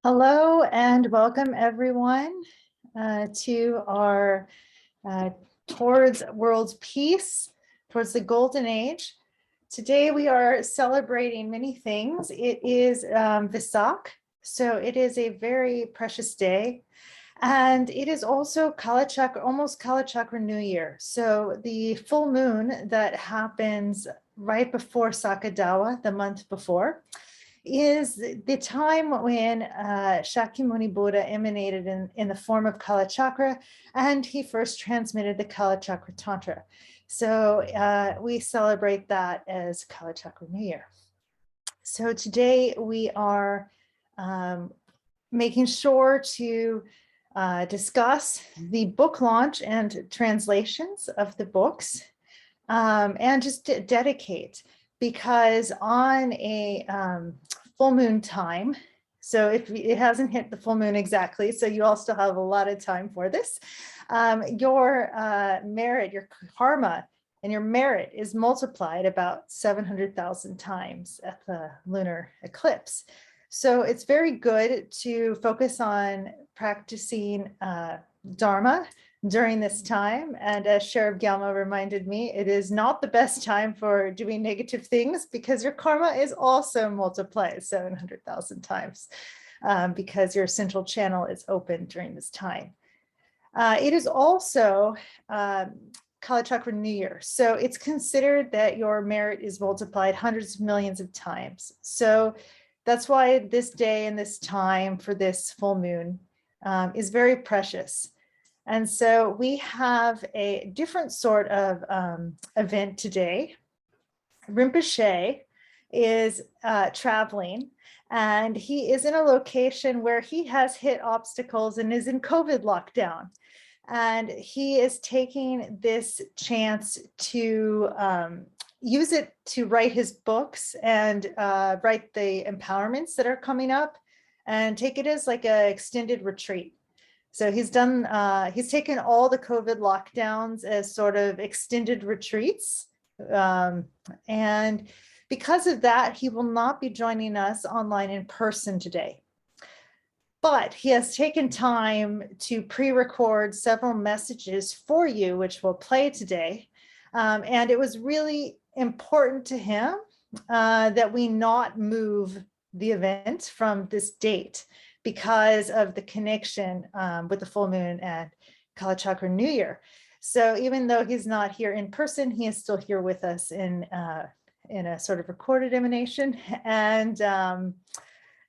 Hello and welcome everyone to our Towards World Peace, towards the Golden Age. Today we are celebrating many things. It is Vesak, so it is a very precious day. And it is also Kalachakra, almost Kalachakra New Year. So the full moon that happens right before Sakadawa, the month before, is the time when Shakyamuni Buddha emanated in the form of Kalachakra, and he first transmitted the Kalachakra Tantra. So we celebrate that as Kalachakra New Year. So today we are making sure to discuss the book launch and translations of the books, and just to dedicate, because on a full moon time, so if it hasn't hit the full moon exactly, so you all still have a lot of time for this, your merit, your karma, and your merit is multiplied about 700,000 times at the lunar eclipse. So it's very good to focus on practicing Dharma during this time. And as Sheriff Gyalma reminded me, it is not the best time for doing negative things, because your karma is also multiplied 700,000 times because your central channel is open during this time. It is also Kalachakra New Year. So it's considered that your merit is multiplied hundreds of millions of times. So that's why this day and this time for this full moon is very precious. And so we have a different sort of event today. Rinpoche is traveling, and he is in a location where he has hit obstacles and is in COVID lockdown. And he is taking this chance to use it to write his books and write the empowerments that are coming up, and take it as like an extended retreat. So he's taken all the COVID lockdowns as sort of extended retreats. And because of that, he will not be joining us online in person today. But he has taken time to pre-record several messages for you, which we'll play today. And it was really important to him that we not move the event from this date, because of the connection with the full moon and Kalachakra New Year. So even though he's not here in person, he is still here with us in a sort of recorded emanation. And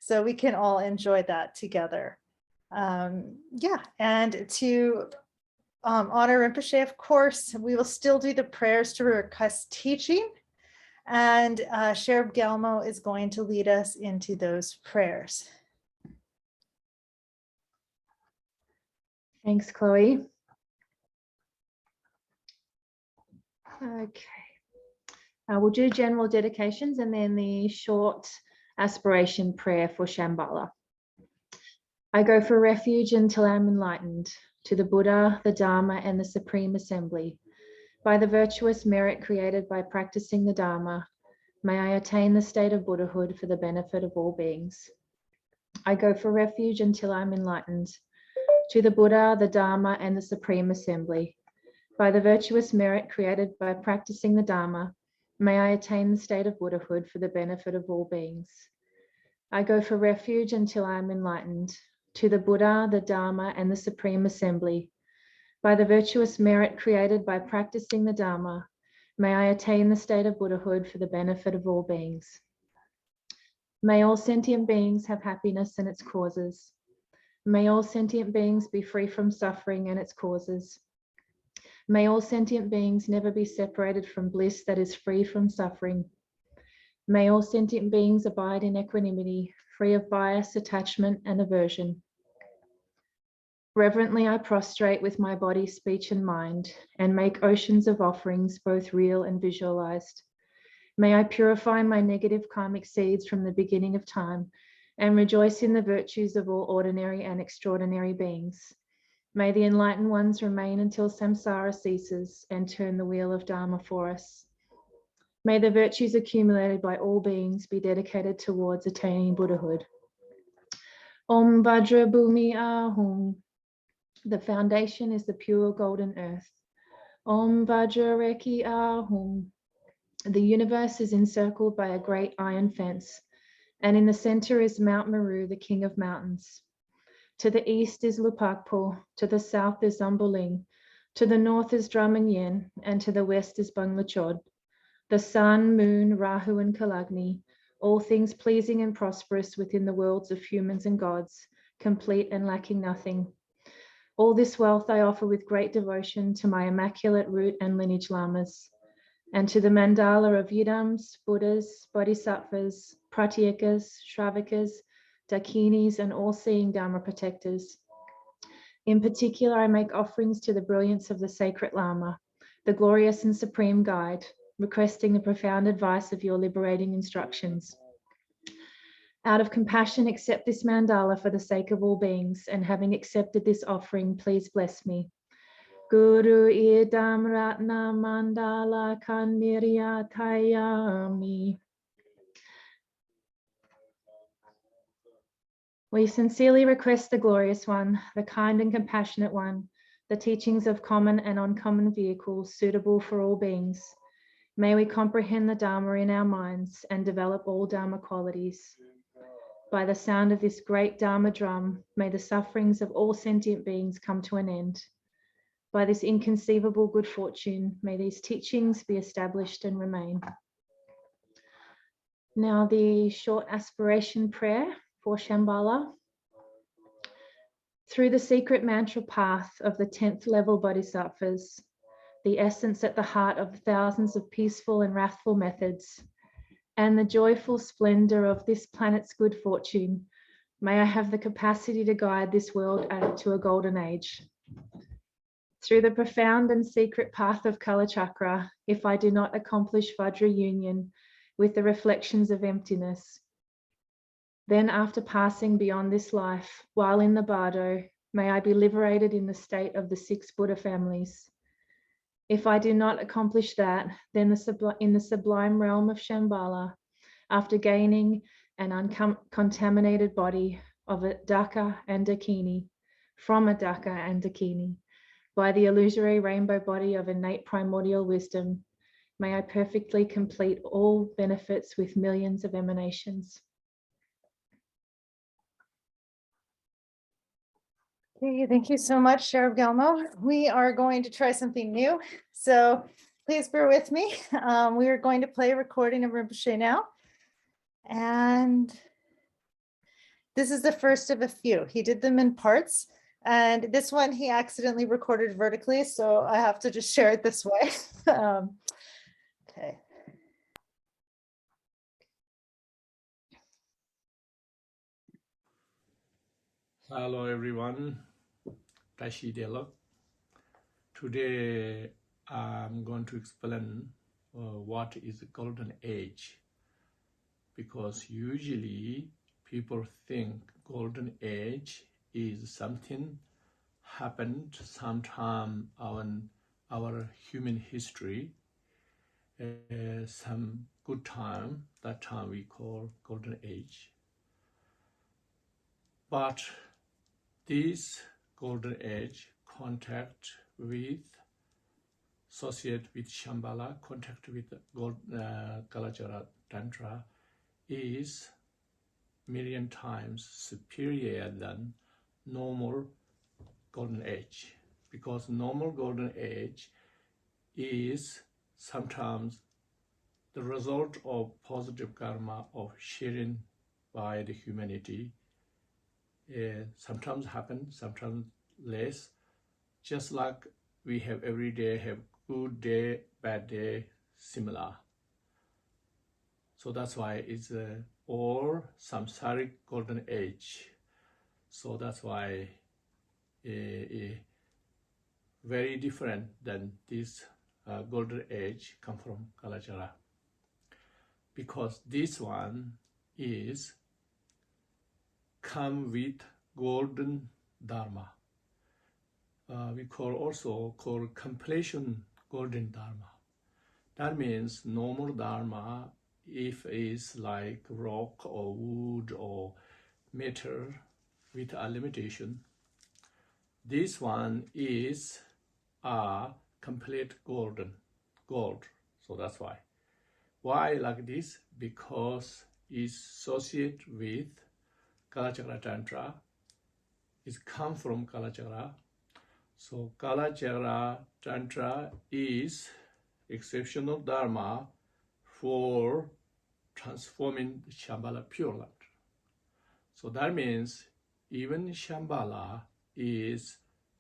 so we can all enjoy that together. Yeah, and to honor Rinpoche, of course, we will still do the prayers to request teaching. And Sheriff Gyalma is going to lead us into those prayers. Thanks, Chloe. Okay. We'll do general dedications and then the short aspiration prayer for Shambhala. I go for refuge until I'm enlightened, to the Buddha, the Dharma, and the Supreme Assembly. By the virtuous merit created by practicing the Dharma, may I attain the state of Buddhahood for the benefit of all beings. I go for refuge until I'm enlightened, to the Buddha, the Dharma, and the Supreme Assembly. By the virtuous merit created by practicing the Dharma, may I attain the state of Buddhahood for the benefit of all beings. I go for refuge until I am enlightened, to the Buddha, the Dharma, and the Supreme Assembly. By the virtuous merit created by practicing the Dharma, may I attain the state of Buddhahood for the benefit of all beings. May all sentient beings have happiness and its causes. May all sentient beings be free from suffering and its causes. May all sentient beings never be separated from bliss that is free from suffering. May all sentient beings abide in equanimity, free of bias, attachment, and aversion. Reverently I prostrate with my body, speech, and mind, and make oceans of offerings, both real and visualized. May I purify my negative karmic seeds from the beginning of time, and rejoice in the virtues of all ordinary and extraordinary beings. May the enlightened ones remain until samsara ceases and turn the wheel of Dharma for us. May the virtues accumulated by all beings be dedicated towards attaining Buddhahood. Om Vajra Bhumi Ahum. The foundation is the pure golden earth. Om Vajra Reki Ahum. The universe is encircled by a great iron fence, and in the center is Mount Meru, the king of mountains. To the east is Lupakpo, to the south is Unveiling, to the north is Dramanyen, and to the west is Banglachod. The sun, moon, Rahu, and Kalagni, all things pleasing and prosperous within the worlds of humans and gods, complete and lacking nothing. All this wealth I offer with great devotion to my immaculate root and lineage lamas, and to the mandala of Yidams, Buddhas, Bodhisattvas, Pratyakas, Shravakas, Dakinis, and all-seeing Dharma protectors. In particular, I make offerings to the brilliance of the sacred Lama, the glorious and supreme guide, requesting the profound advice of your liberating instructions. Out of compassion, accept this mandala for the sake of all beings, and having accepted this offering, please bless me. Guru idam ratna mandala kanniryatayami. We sincerely request the glorious one, the kind and compassionate one, the teachings of common and uncommon vehicles suitable for all beings. May we comprehend the Dharma in our minds and develop all Dharma qualities. By the sound of this great Dharma drum, may the sufferings of all sentient beings come to an end. By this inconceivable good fortune, may these teachings be established and remain. Now the short aspiration prayer for Shambhala. Through the secret mantra path of the 10th level bodhisattvas, the essence at the heart of thousands of peaceful and wrathful methods, and the joyful splendor of this planet's good fortune, may I have the capacity to guide this world to a golden age. Through the profound and secret path of Kalachakra, if I do not accomplish Vajra union with the reflections of emptiness, then after passing beyond this life, while in the bardo, may I be liberated in the state of the 6 Buddha families. If I do not accomplish that, then in the sublime realm of Shambhala, after gaining an uncontaminated body of a Daka and Dakini, from a Daka and Dakini, by the illusory rainbow body of innate primordial wisdom, may I perfectly complete all benefits with millions of emanations. Okay, thank you so much, Sheriff Gelmo. We are going to try something new, so please bear with me. We are going to play a recording of Rinpoche now, and this is the first of a few. He did them in parts, and this one he accidentally recorded vertically, so I have to just share it this way. Okay. Hello everyone, Tashi Dialog. Today I'm going to explain what is golden age, because usually people think golden age is something happened sometime on our human history, some good time, that time we call golden age. But this golden age contact with, associate with Shambhala, contact with Kalachakra Tantra is million times superior than normal golden age, because normal golden age is sometimes the result of positive karma of sharing by the humanity. Sometimes happen, sometimes less. Just like we have every day, have good day, bad day, similar. So that's why it's all samsaric golden age. So that's why very different than this golden age come from Kalachakra. Because this one is come with golden dharma. We also call completion golden dharma. That means normal dharma, if it's like rock or wood or metal, with a limitation. This one is a complete gold. So that's why. Why like this? Because it's associated with Kalachakra Tantra. It comes from Kalachakra. So Kalachakra Tantra is exceptional dharma for transforming the Shambhala Pure Land. So that means even Shambhala is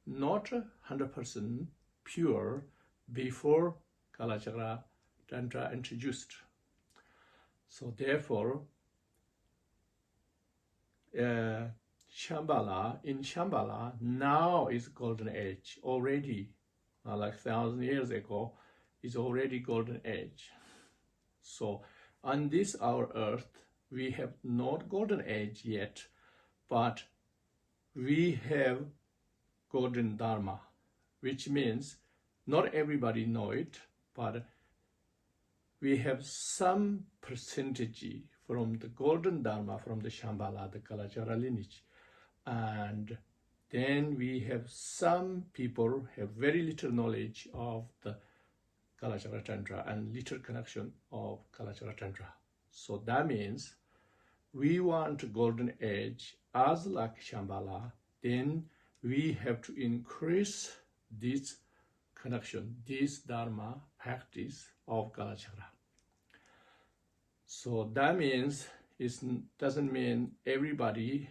not 100% pure before Kalachakra Tantra introduced. So therefore, Shambhala now is golden age already, like 1,000 years ago, is already golden age. So on this our earth, we have not golden age yet, but we have golden dharma, which means not everybody know it, but we have some percentage from the golden dharma from the Shambhala, the Kalachakra lineage. And then we have some people have very little knowledge of the Kalachakra Tantra and little connection of Kalachakra Tantra. So that means we want golden age as like Shambhala, then we have to increase this connection, this dharma practice of Kalachakra. So that means it doesn't mean everybody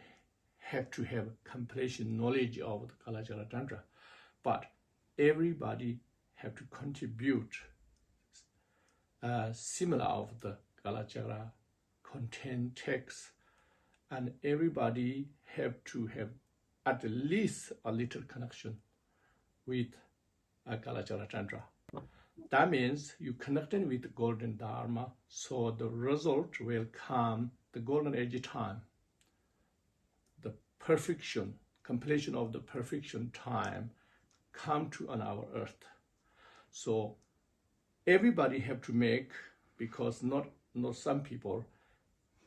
have to have complete knowledge of the Kalachakra Tantra, but everybody have to contribute similar of the Kalachakra content text, and everybody have to have at least a little connection with Kalachakra Tantra. That means you connecting with the golden dharma, so the result will come the golden age time, the perfection, completion of the perfection time come to on our earth. So everybody have to make, because not some people,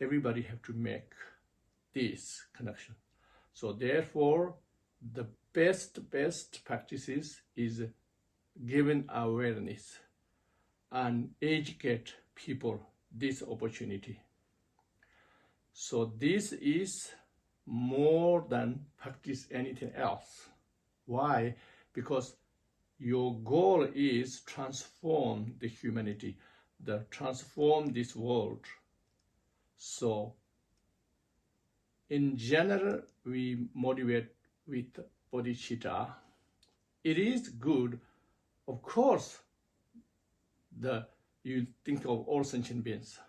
everybody have to make this connection. So therefore, the best practices is given awareness and educate people this opportunity. So this is more than practice anything else. Why? Because your goal is transform the humanity, transform this world. So in general, we motivate with bodhicitta. It is good, of course, you think of all sentient beings,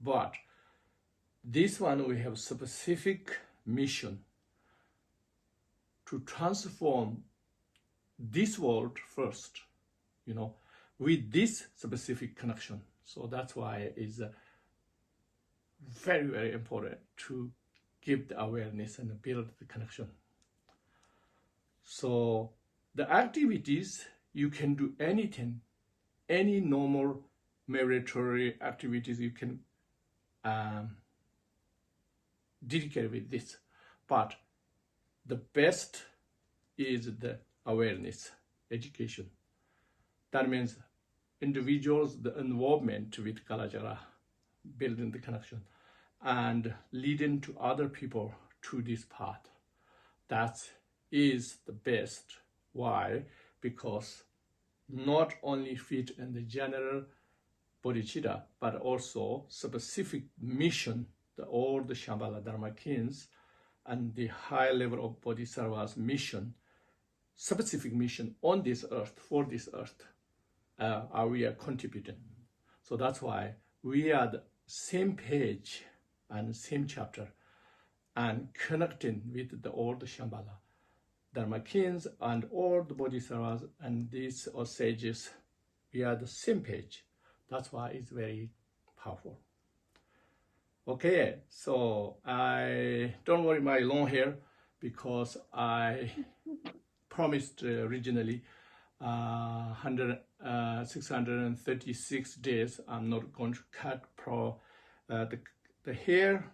but this one we have specific mission to transform this world first, with this specific connection. So that's why it's very, very important to give the awareness and build the connection. So the activities, you can do anything, any normal meritorious activities you can dedicate with this. But the best is the awareness, education. That means individuals, the involvement with Kalachakra, building the connection, and leading to other people to this path. That is the best. Why? Because not only fit in the general bodhicitta, but also specific mission, all the Shambhala Dharma kings, and the high level of Bodhisattvas mission, specific mission on this earth, for this earth, we are contributing. So that's why we are the same page and same chapter, and connecting with all the Shambhala Dharma kings and all the Bodhisattvas and these sages, we are the same page. That's why it's very powerful. Okay, so I don't worry my long hair, because I promised originally 636 days I'm not going to cut the hair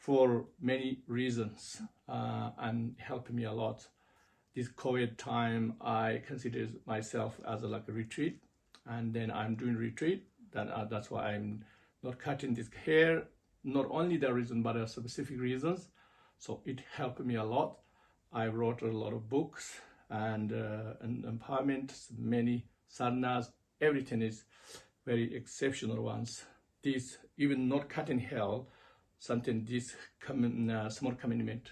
for many reasons and helped me a lot. This COVID time, I consider myself as like a retreat, and then I'm doing retreat. Then that's why I'm not cutting this hair. Not only the reason, but a specific reasons. So it helped me a lot. I wrote a lot of books and empowerment, many sadhanas. Everything is very exceptional ones. This even not cutting hair, something this small commitment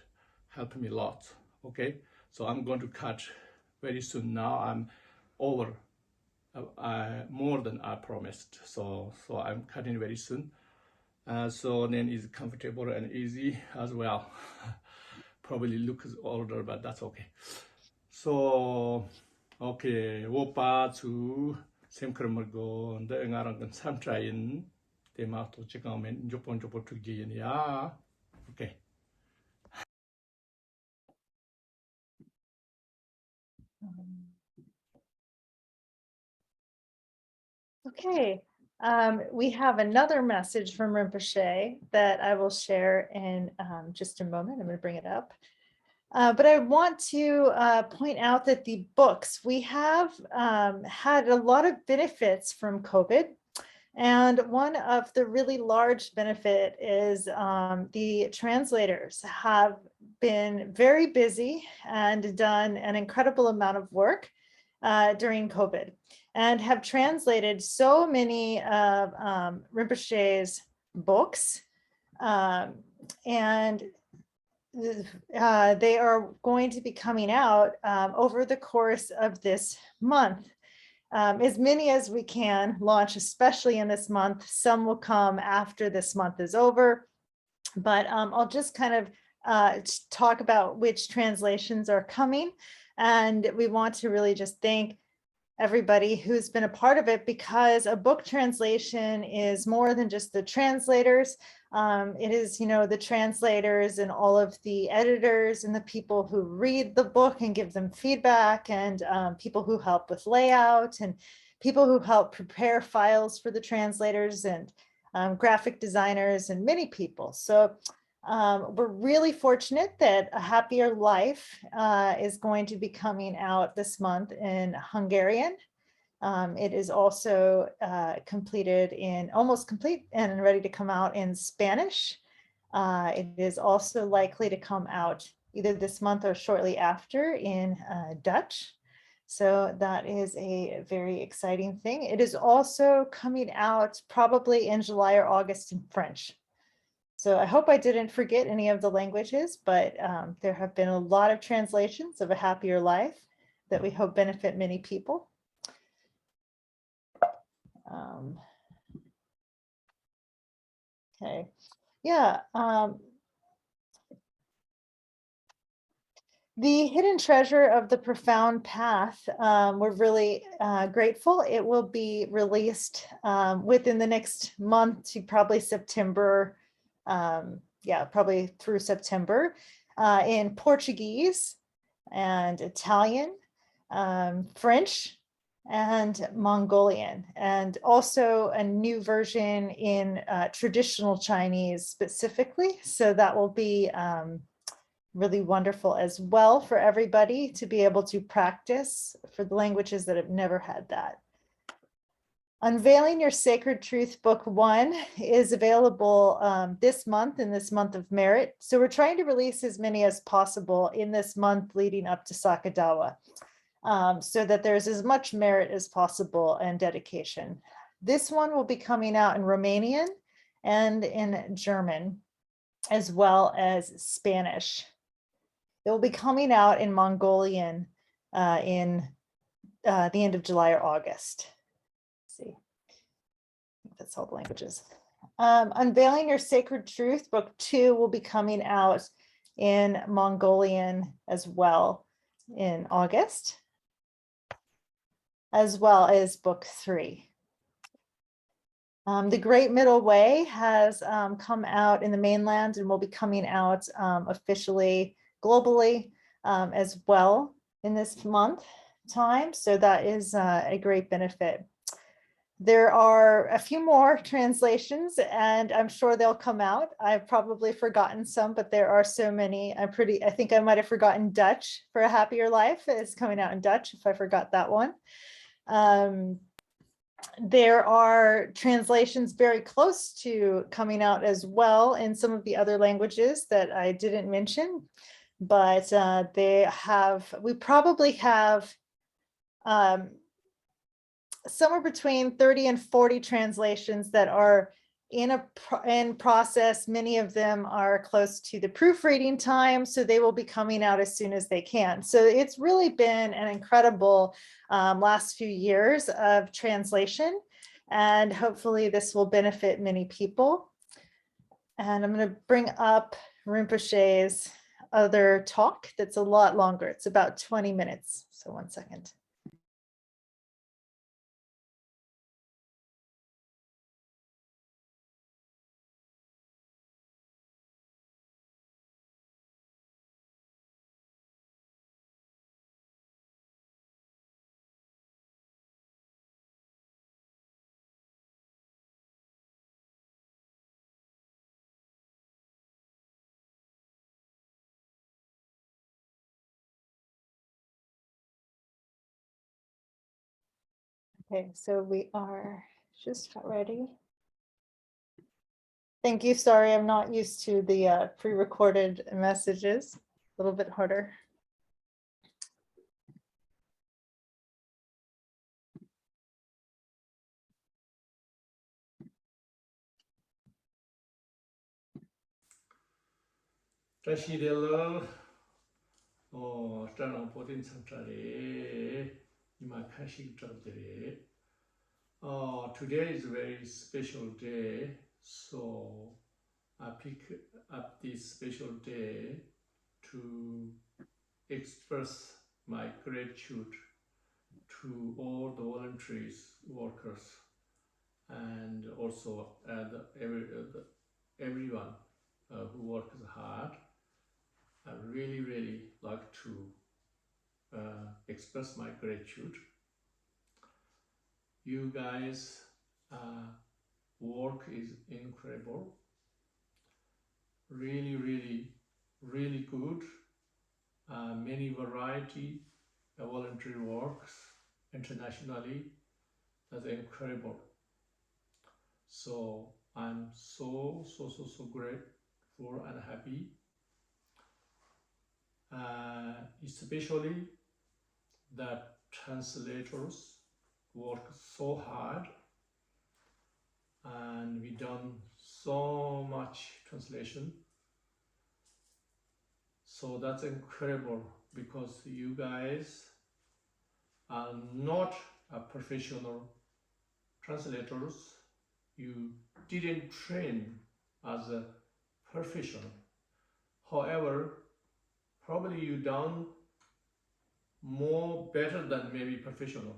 helped me a lot. Okay, so I'm going to cut very soon. Now I'm over more than I promised. So I'm cutting very soon. So then it's comfortable and easy as well. Probably looks older, but that's okay. So okay, wopa to same kremmergo and the ngarang sam train. They must check out men jopon to gain. Yeah. Okay. Okay, we have another message from Rinpoche that I will share in just a moment. I'm going to bring it up. But I want to point out that the books, we have had a lot of benefits from COVID. And one of the really large benefit is the translators have been very busy and done an incredible amount of work during COVID, and have translated so many of Rinpoche's books, and they are going to be coming out over the course of this month. As many as we can launch, especially in this month. Some will come after this month is over, but I'll just kind of talk about which translations are coming. And we want to really just thank everybody who's been a part of it, because a book translation is more than just the translators. It is, the translators and all of the editors and the people who read the book and give them feedback, and people who help with layout, and people who help prepare files for the translators, and graphic designers, and many people. So we're really fortunate that A Happier Life is going to be coming out this month in Hungarian. It is also almost complete and ready to come out in Spanish. It is also likely to come out either this month or shortly after in Dutch. So that is a very exciting thing. It is also coming out probably in July or August in French. So I hope I didn't forget any of the languages, but there have been a lot of translations of A Happier Life that we hope benefit many people. Okay, yeah. The Hidden Treasure of the Profound Path, we're really grateful. It will be released within the next month to probably September. Probably through September, in Portuguese and Italian, French, and Mongolian, and also a new version in traditional Chinese specifically. So that will be really wonderful as well for everybody to be able to practice for the languages that have never had that. Unveiling Your Sacred Truth Book 1 is available this month, in this month of merit. So we're trying to release as many as possible in this month leading up to Sakadawa, so that there's as much merit as possible and dedication. This one will be coming out in Romanian and in German, as well as Spanish. It will be coming out in Mongolian in the end of July or August. See, I think that's all the languages. Unveiling Your Sacred Truth Book 2 will be coming out in Mongolian as well in August, as well as Book 3. The Great Middle Way has come out in the mainland and will be coming out officially globally as well in this month time. So that is a great benefit. There are a few more translations, and I'm sure they'll come out. I've probably forgotten some, but there are so many. I think I might have forgotten Dutch for a Happier Life. It's coming out in Dutch if I forgot that one. There are translations very close to coming out as well in some of the other languages that I didn't mention, but we probably have somewhere between 30 and 40 translations that are in process. Many of them are close to the proofreading time, so they will be coming out as soon as they can. So it's really been an incredible last few years of translation, and hopefully this will benefit many people. And I'm going to bring up Rinpoche's other talk that's a lot longer. It's about 20 minutes. So one second. Okay, so we are just about ready. Thank you. Sorry, I'm not used to the pre-recorded messages. A little bit harder. Today is a very special day, so I pick up this special day to express my gratitude to all the volunteers, workers, and also everyone who works hard. I really like to express my gratitude. You guys work is incredible, really good. Many variety voluntary works internationally. That's incredible. So I'm so grateful and happy, especially that translators work so hard, and we done so much translation. So that's incredible, because you guys are not a professional translators. You didn't train as a professional. However, probably you done more better than maybe professional.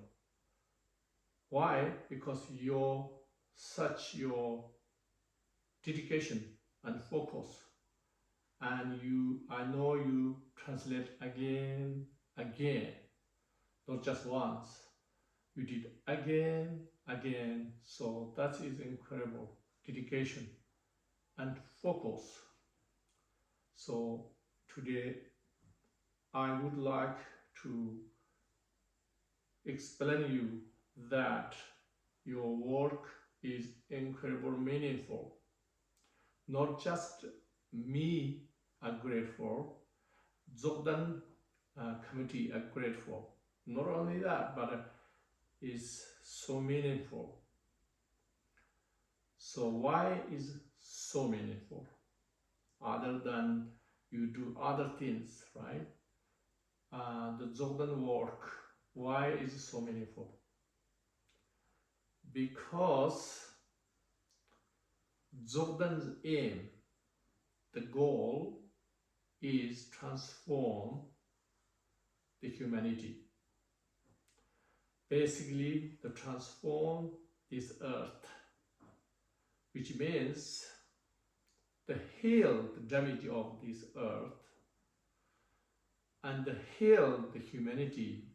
Why? Because your dedication and focus, and I know you translate again, not just once. You did again. So that is incredible dedication and focus. So today I would like to explain you that your work is incredibly meaningful. Not just me are grateful, Dzokden committee are grateful. Not only that, but it's so meaningful. So why is so meaningful? Other than you do other things, right? The Dzokden work, why is it so meaningful? Because Dzogden's aim, the goal, is transform the humanity. Basically, to transform this earth, which means to heal the damage of this earth and to heal the humanity.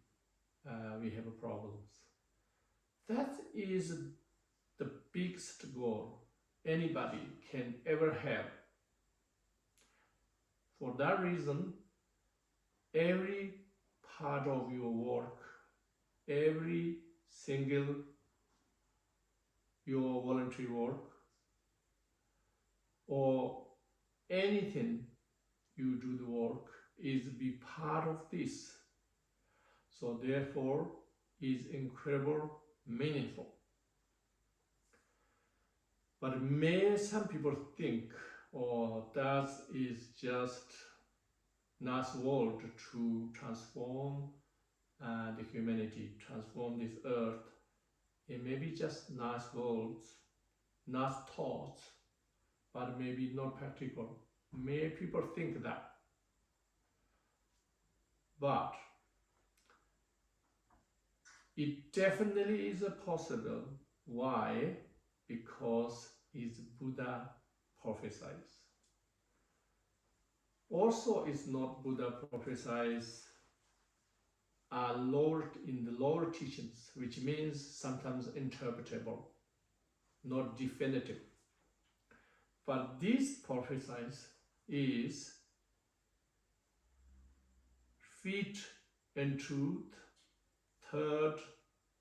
We have problems. That is the biggest goal anybody can ever have. For that reason, every part of your work, every single your voluntary work, or anything you do the work is be part of this. So therefore is incredible meaningful. But may some people think, oh, that is just nice world to transform the humanity, transform this earth. It may be just nice words, nice thoughts, but maybe not practical. May people think that. But it definitely is possible. Why? Because it's Buddha prophesies. Also, it's not Buddha prophesies lowered in the lower teachings, which means sometimes interpretable, not definitive. But this prophesies is fit into third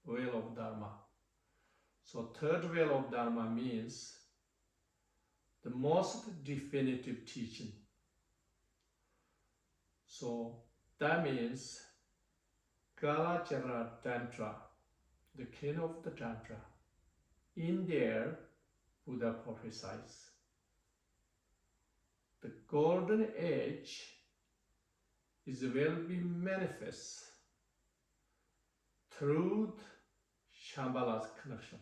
wheel of Dharma. So third wheel of Dharma means the most definitive teaching. So that means Kalachakra Tantra, the king of the Tantra. In there, Buddha prophesies. The golden age is will be manifest through Shambhala's connection.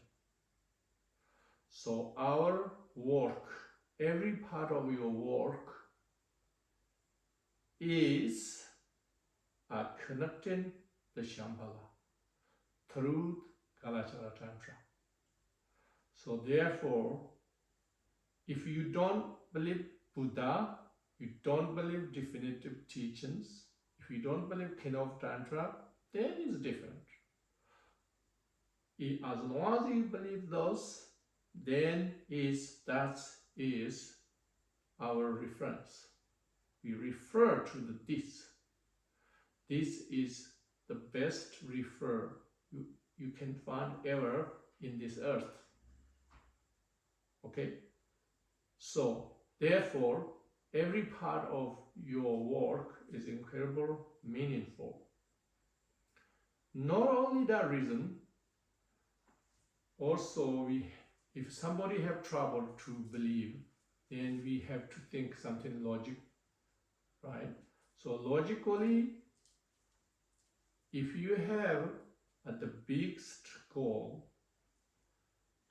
So our work, every part of your work is connecting the Shambhala through Kalachakra Tantra. So therefore, if you don't believe Buddha, you don't believe definitive teachings, if you don't believe King of Tantra, then it's different. As long as you believe those, then that is our reference. We refer to this. This is the best refer you can find ever in this earth. Okay? So, therefore, every part of your work is incredibly meaningful. Not only that reason, also if somebody have trouble to believe, then we have to think something logic, right? So logically, if you have the biggest goal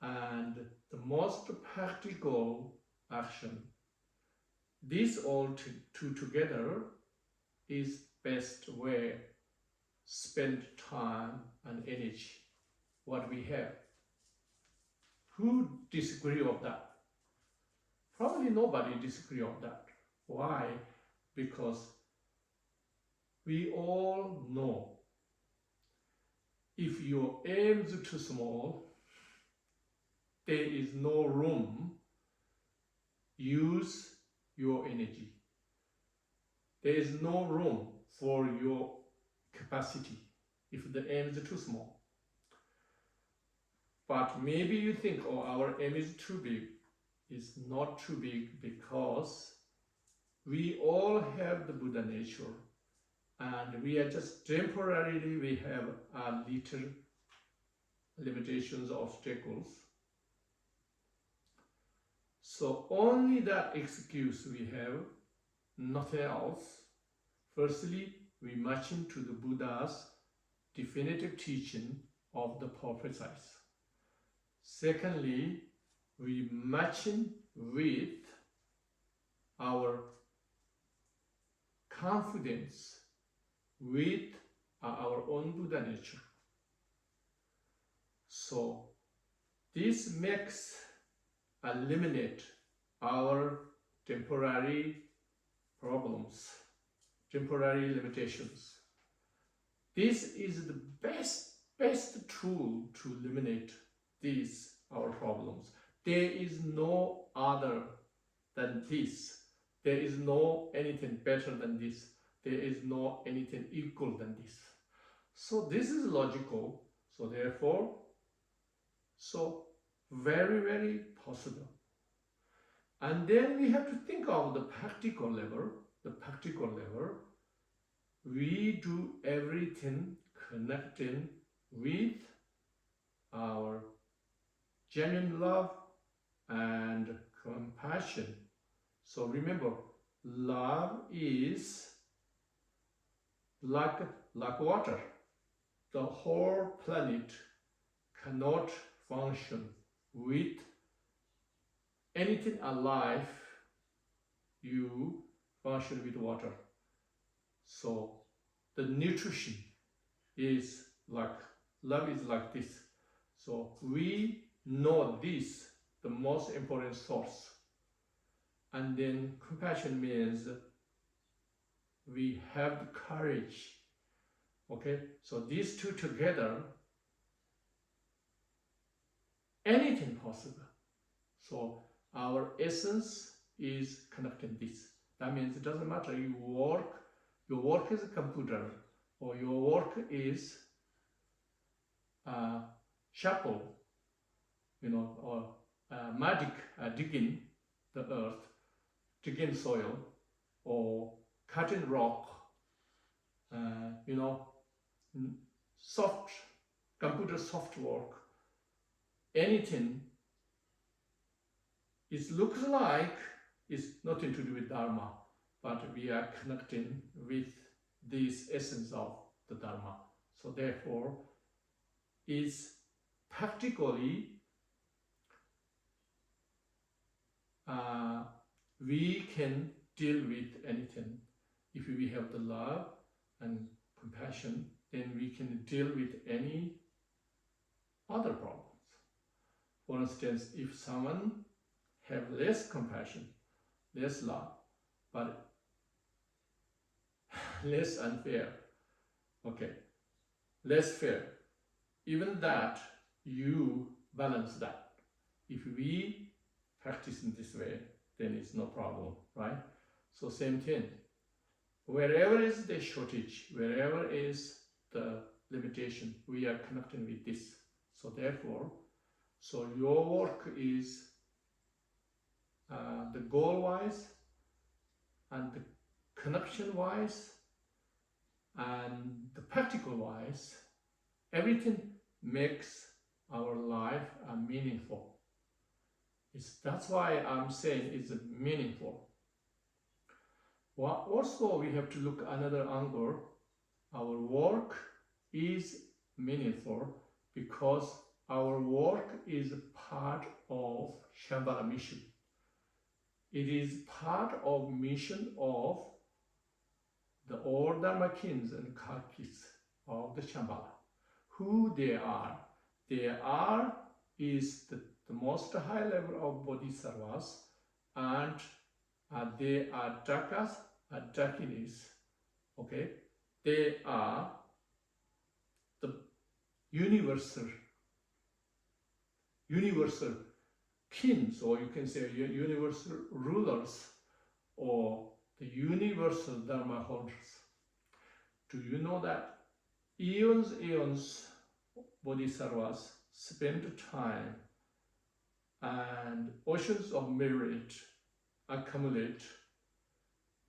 and the most practical action, this all two together is best way spend time and energy what we have. Who disagree of that? Probably nobody disagree of that. Why? Because we all know if your aim is too small, there is no room. Use your energy. There is no room for your capacity if the aim is too small. But maybe you think, oh, our aim is too big. It's not too big because we all have the Buddha nature and we are just temporarily, we have a little limitations, obstacles. So only that excuse we have, nothing else. Firstly, we match into the Buddha's definitive teaching of the prophesies. Secondly, we match in with our confidence with our own Buddha nature. So this makes eliminate our temporary problems, temporary limitations. This is the best tool to eliminate these our problems. There is no other than this. There is no anything better than this. There is no anything equal than this. So this is logical. So therefore, so very, very possible. And then we have to think of the practical level. The practical level, we do everything connecting with our genuine love and compassion. So remember, love is like water. The whole planet cannot function with anything alive. You function with water. So the nutrition is like, love is like this. So we know this, the most important source. And then compassion means we have the courage. Okay, so these two together, anything possible. So our essence is connecting this. That means it doesn't matter your work is a computer, or your work is shovel, or magic, digging the earth, digging soil, or cutting rock, soft, computer soft work, anything, it looks like it's nothing to do with Dharma, but we are connecting with this essence of the Dharma. So therefore, is practically we can deal with anything. If we have the love and compassion, then we can deal with any other problems. For instance, if someone have less compassion, less love, but less unfair, okay, less fair, even that, you balance that. If we practice in this way, then it's no problem, right? So same thing. Wherever is the shortage, wherever is the limitation, we are connecting with this. So therefore, so your work is the goal-wise and the connection-wise and the practical-wise, everything makes our life meaningful. That's why I'm saying it's meaningful. Well, also, we have to look another angle. Our work is meaningful because our work is part of Shambhala mission. It is part of mission of the old Dharma kings and Kalkis of the Shambhala. Who they are is the most high level of bodhisattvas, and they are dakas, dakinis. Okay, they are the universal kings, or you can say universal rulers, or the universal Dharma holders. Do you know that eons bodhisattvas spend time and oceans of merit accumulate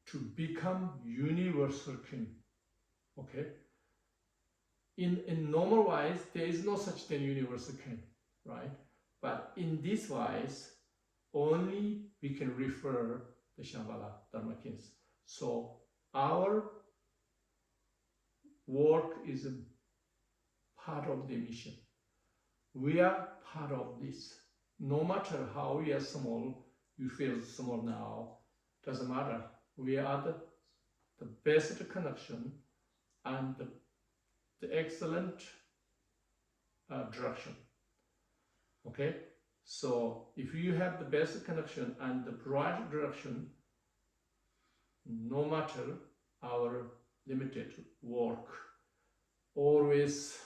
to become universal king? Okay, in normal wise there is no such thing universal king, right? But in this wise only we can refer the Shambhala Dharma kings. So our work is a part of the mission. We are part of this. No matter how we are small, you feel small now, doesn't matter. We are the best connection and the excellent direction. Okay? So if you have the best connection and the right direction, no matter our limited work, always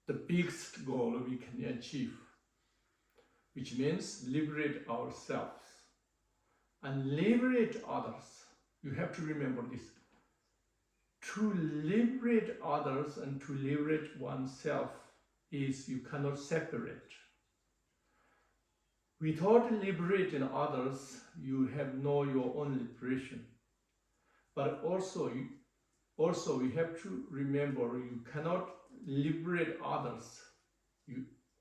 the biggest goal we can achieve, which means liberate ourselves and liberate others. You have to remember this. To liberate others and to liberate oneself is you cannot separate. Without liberating others, you have no your own liberation. But also we have to remember you cannot liberate others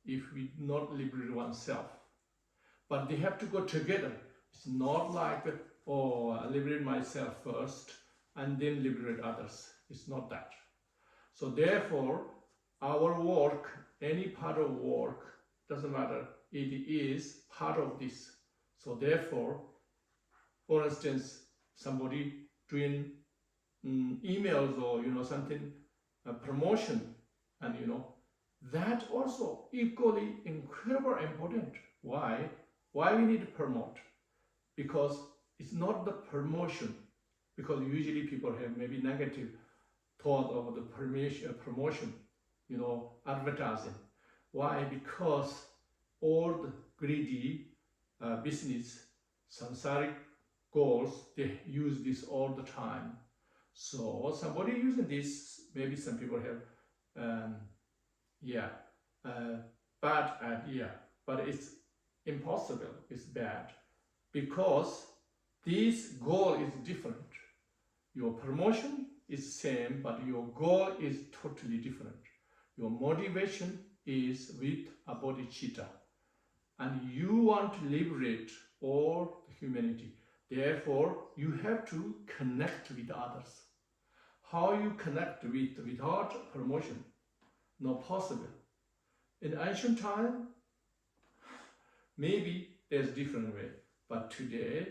if we not liberate oneself. But they have to go together. It's not like, oh, I liberate myself first and then liberate others. It's not that. So therefore, our work, any part of work, doesn't matter, it is part of this. So therefore, for instance, somebody doing emails or something, promotion, and that also equally incredibly important. Why we need to promote? Because it's not the promotion, because usually people have maybe negative thought of the promotion, advertising. Why? Because all the greedy business, samsaric goals, they use this all the time. So somebody using this, maybe some people have, bad idea, but it's impossible, it's bad, because this goal is different. Your promotion is same, but your goal is totally different. Your motivation is with a bodhicitta, and you want to liberate all humanity. Therefore, you have to connect with others. How you connect without promotion? Not possible. In ancient time, maybe there's different way, but today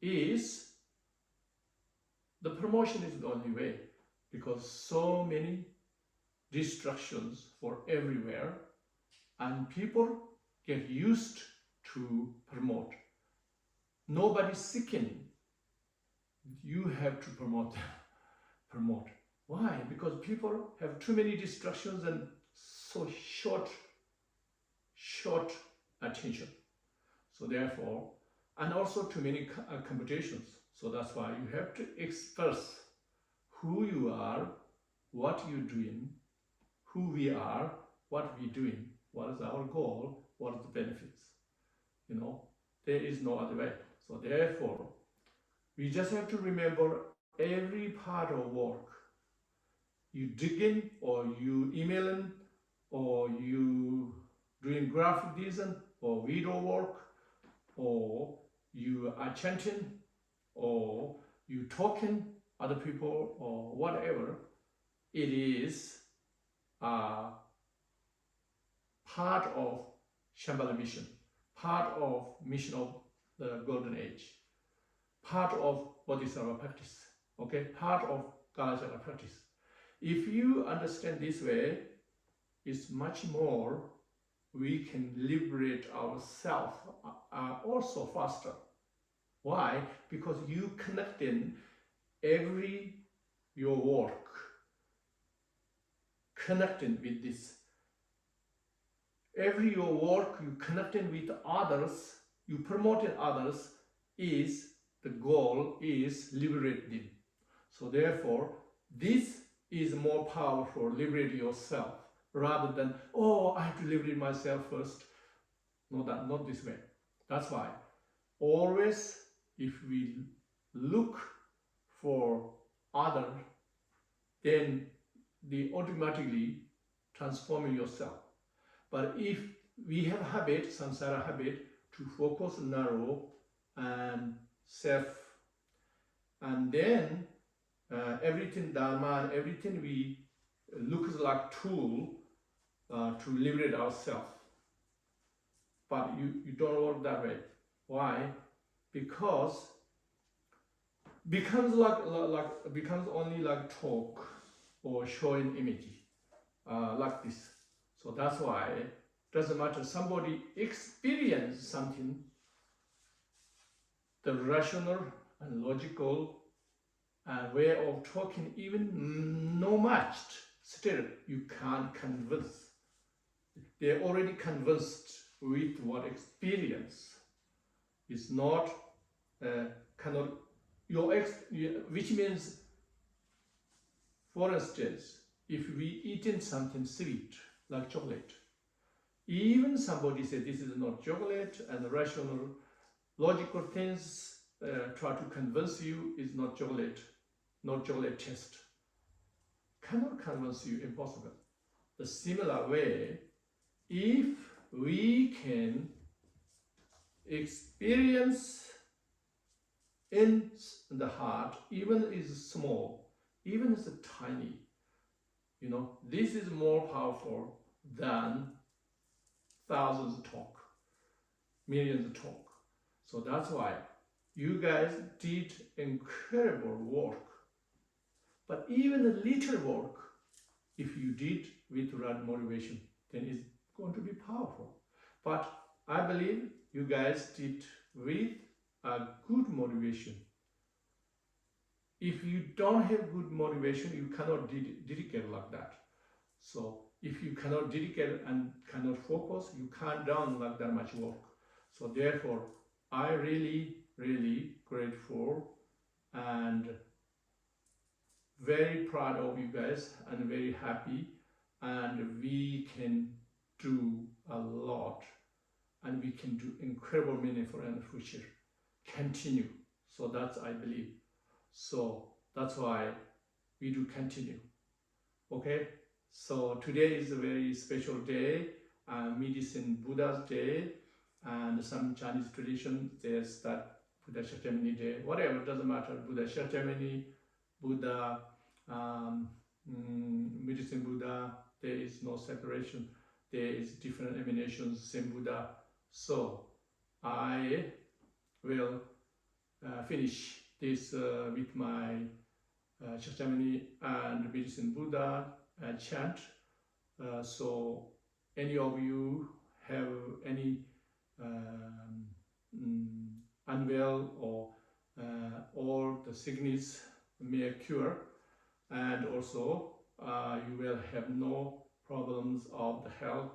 is the promotion is the only way, because so many distractions for everywhere, and people get used to promote. Nobody's seeking. You have to promote. Why? Because people have too many distractions and so short attention. So therefore, and also too many competitions. So that's why you have to express who you are, what you're doing, who we are, what we're doing, what is our goal, what are the benefits. There is no other way. So therefore, we just have to remember every part of work. You dig in, or you emailing, or you doing graphic design, or video work, or you are chanting, or you talking other people, or whatever. It is part of Shambhala mission, part of mission of the Golden Age, part of Bodhisattva practice, okay, part of Kalachakra practice. If you understand this way, it's much more, we can liberate ourselves also faster. Why? Because you connect in your work, connecting with this. Your work, you connecting with others, you promoting others, is the goal is liberating. So therefore, this is more powerful, liberate yourself, rather than, oh, I have to liberate myself first. No, not this way. That's why always, if we look for other, then they automatically transform yourself. But if we have habit, samsara habit, to focus narrow and self, and then everything dharma and everything we looks like tool to liberate ourselves. But you don't work that way. Why? Because becomes becomes only like talk or showing image like this. So that's why it doesn't matter. Somebody experience something, the rational and logical way of talking, even no matched, still you can't convince. They're already convinced with what experience is not cannot which means, for instance, if we eaten something sweet like chocolate, even somebody said this is not chocolate, and rational logical things try to convince you is not chocolate taste, cannot convince you, impossible. The similar way, if we can experience in the heart, even is small, even is tiny, this is more powerful than thousands talk, millions talk. So that's why you guys did incredible work. But even a little work, if you did with the right motivation, then it's going to be powerful. But I believe you guys did with a good motivation. If you don't have good motivation, you cannot dedicate like that. So if you cannot dedicate and cannot focus, you can't done like that much work. So therefore, I really, really grateful and very proud of you guys and very happy, and we can do a lot and we can do incredible meaningful in the future. Continue. So that's I believe. So that's why we do continue. Okay? So today is a very special day, Medicine Buddha's Day, and some Chinese tradition, they start Buddha Shakyamuni Day, whatever, doesn't matter, Buddha Shakyamuni, Buddha, Medicine Buddha, there is no separation, there is different emanations, same Buddha. So I will finish this with my Shakyamuni and Medicine Buddha chant. So any of you have any unwell or the sickness may cure, and also you will have no problems of the health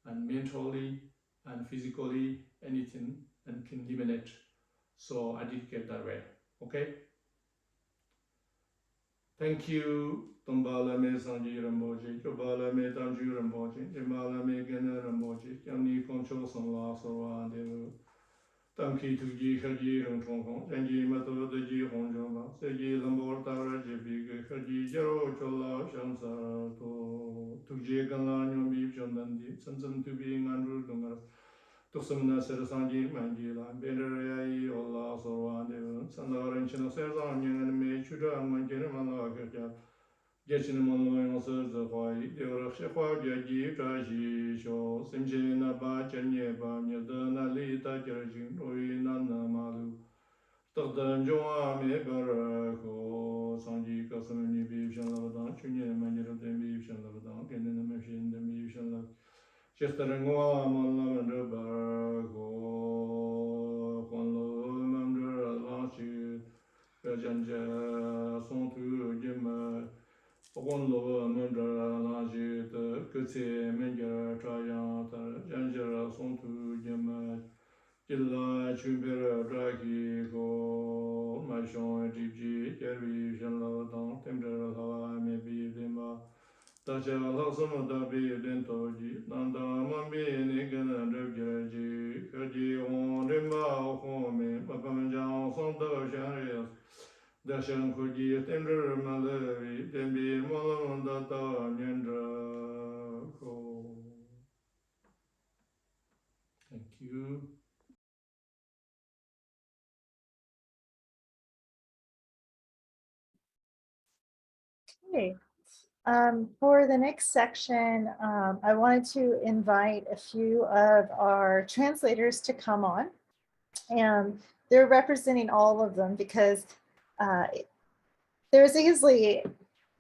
and mentally and physically, anything, and can eliminate. So I dedicate that way. Okay? Thank you. Tombala me Sanji Rinpoche, Chobala me Tanju Rinpoche, Jimala me Gena Rinpoche, Yamni Concho Sanla Sorwa Devu, Tamki Tuji Haji Rinpoche, Janji Mato de Ji Honjoma, Seji Lambor Tara Jibi, Haji Jaro Chola Shamsa, Tuji Gala Yomi Jondandi, Sansam to be Andrew Dungar. Tosumna Sersanji Manjila, Benerai, Ola Sorwa Devu, Sandaran Chino Sersan, and me Chuda, Manjana Malaga. Getting among answers the Hawaii, the Rakshapa, Yaji, Tashi, Show, Simjina, Bachanya, Banya, Nalita, Jarjin, Ruinana Malu, Tokdan Joa, Mebarako, Sanji, Kasamani, Bishan Lavadan, Chunia, Manjara, the Bishan Lavadan, and then the machine, the Bishan Lav, Chesterangua, Malavanda Barako, Honlo, Mandra, Lachi, Janja, Sontu, Jim. One lower Mundra Naji, the Kutsi, Menja, Trayan, Janjara, Sontu, Yama, Gilla, Chumbera, Dragi, Go, Mashon, Digi, Jerry, Janladan, Tempera, Hawa, maybe Dima, Tacha, Lasama, Dabi, Dentoji, Nanda, Mambi, Nigan, and Dragi, Kaji, on Dima, Home, Mapamanjan, Santa, Sharias. Dashan Koji, Tender Malawi, Dembi, Molamandata, Nyandra. Thank you. Okay. For the next section, I wanted to invite a few of our translators to come on, and they're representing all of them because there's easily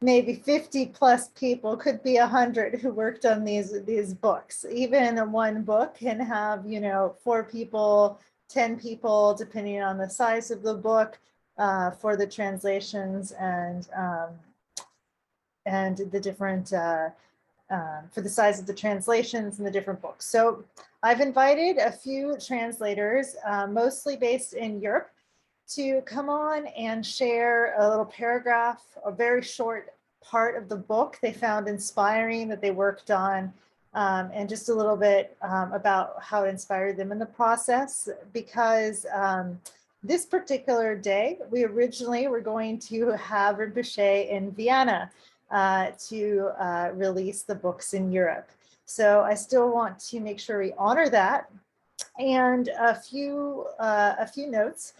maybe 50 plus people, could be 100 who worked on these books. Even one book can have, 4 people, 10 people, depending on the size of the book, for the translations and and the different, for the size of the translations and the different books. So I've invited a few translators, mostly based in Europe, to come on and share a little paragraph, a very short part of the book they found inspiring that they worked on, and just a little bit about how it inspired them in the process, because this particular day, we originally were going to have Rinpoche in Vienna to release the books in Europe. So I still want to make sure we honor that. And a few notes.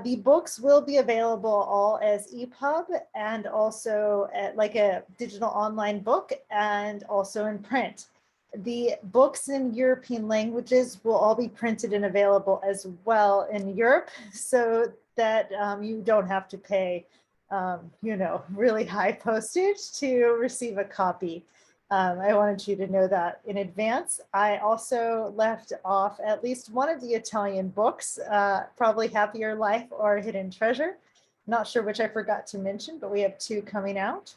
The books will be available all as EPUB and also like a digital online book and also in print. The books in European languages will all be printed and available as well in Europe, so that you don't have to pay, you know, really high postage to receive a copy. I wanted you to know that in advance. I also left off at least one of the Italian books, probably Happier Life or Hidden Treasure. Not sure which I forgot to mention, but we have two coming out.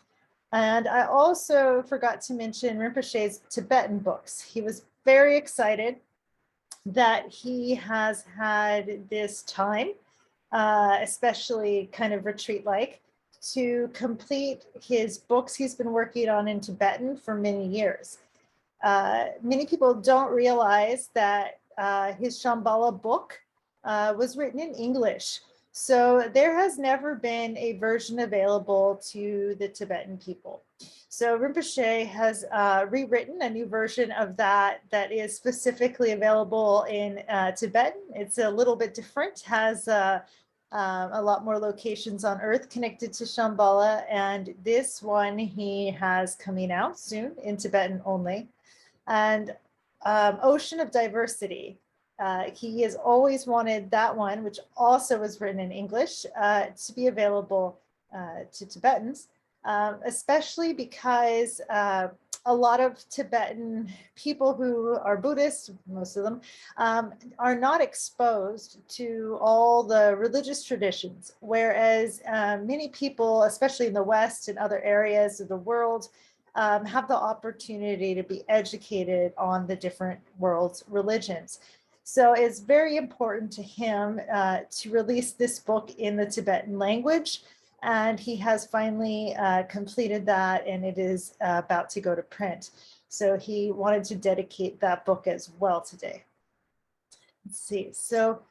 And I also forgot to mention Rinpoche's Tibetan books. He was very excited that he has had this time, especially kind of retreat-like, to complete his books he's been working on in Tibetan for many years. Many people don't realize that his Shambhala book was written in English. So there has never been a version available to the Tibetan people. So Rinpoche has rewritten a new version of that is specifically available in Tibetan. It's a little bit different, has a lot more locations on Earth connected to Shambhala, and this one he has coming out soon in Tibetan only. And Ocean of Diversity. He has always wanted that one, which also was written in English, to be available to Tibetans, especially because a lot of Tibetan people who are Buddhist, most of them, are not exposed to all the religious traditions, whereas many people, especially in the West and other areas of the world, have the opportunity to be educated on the different world's religions. So it's very important to him to release this book in the Tibetan language. And he has finally completed that, and it is about to go to print. So he wanted to dedicate that book as well today. Let's see. So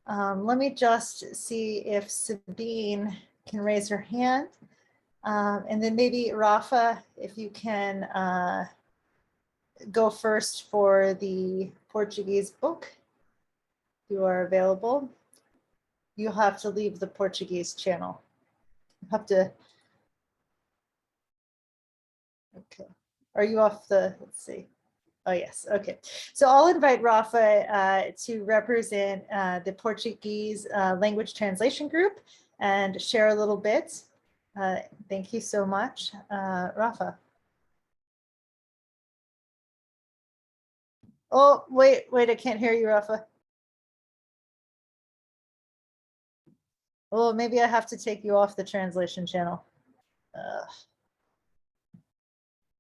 let me just see if Sabine can raise her hand. And then maybe Rafa, if you can go first for the Portuguese book. You are available. You'll have to leave the Portuguese channel. You have to. Okay. Are you off the, let's see. Oh, yes. Okay. So I'll invite Rafa to represent the Portuguese language translation group and share a little bit. Thank you so much, Rafa. Oh, wait, I can't hear you, Rafa. Oh, maybe I have to take you off the translation channel. Are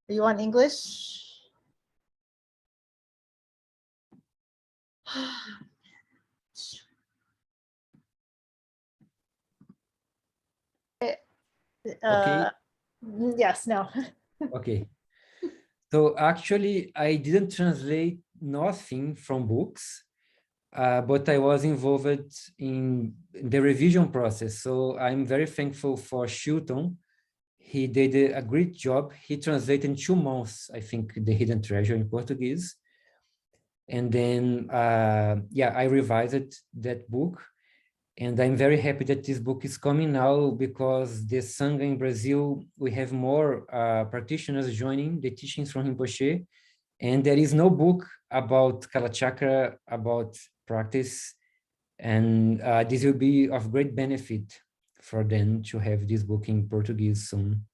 you on English? Okay. Yes, no. Okay. So actually, I didn't translate nothing from books, but I was involved in the revision process. So I'm very thankful for Shilton. He did a great job. He translated in 2 months, I think, The Hidden Treasure in Portuguese. And then, yeah, I revised that book. And I'm very happy that this book is coming now, because the Sangha in Brazil, we have more practitioners joining the teachings from Rinpoche. And there is no book about Kalachakra, about practice. And this will be of great benefit for them to have this book in Portuguese soon.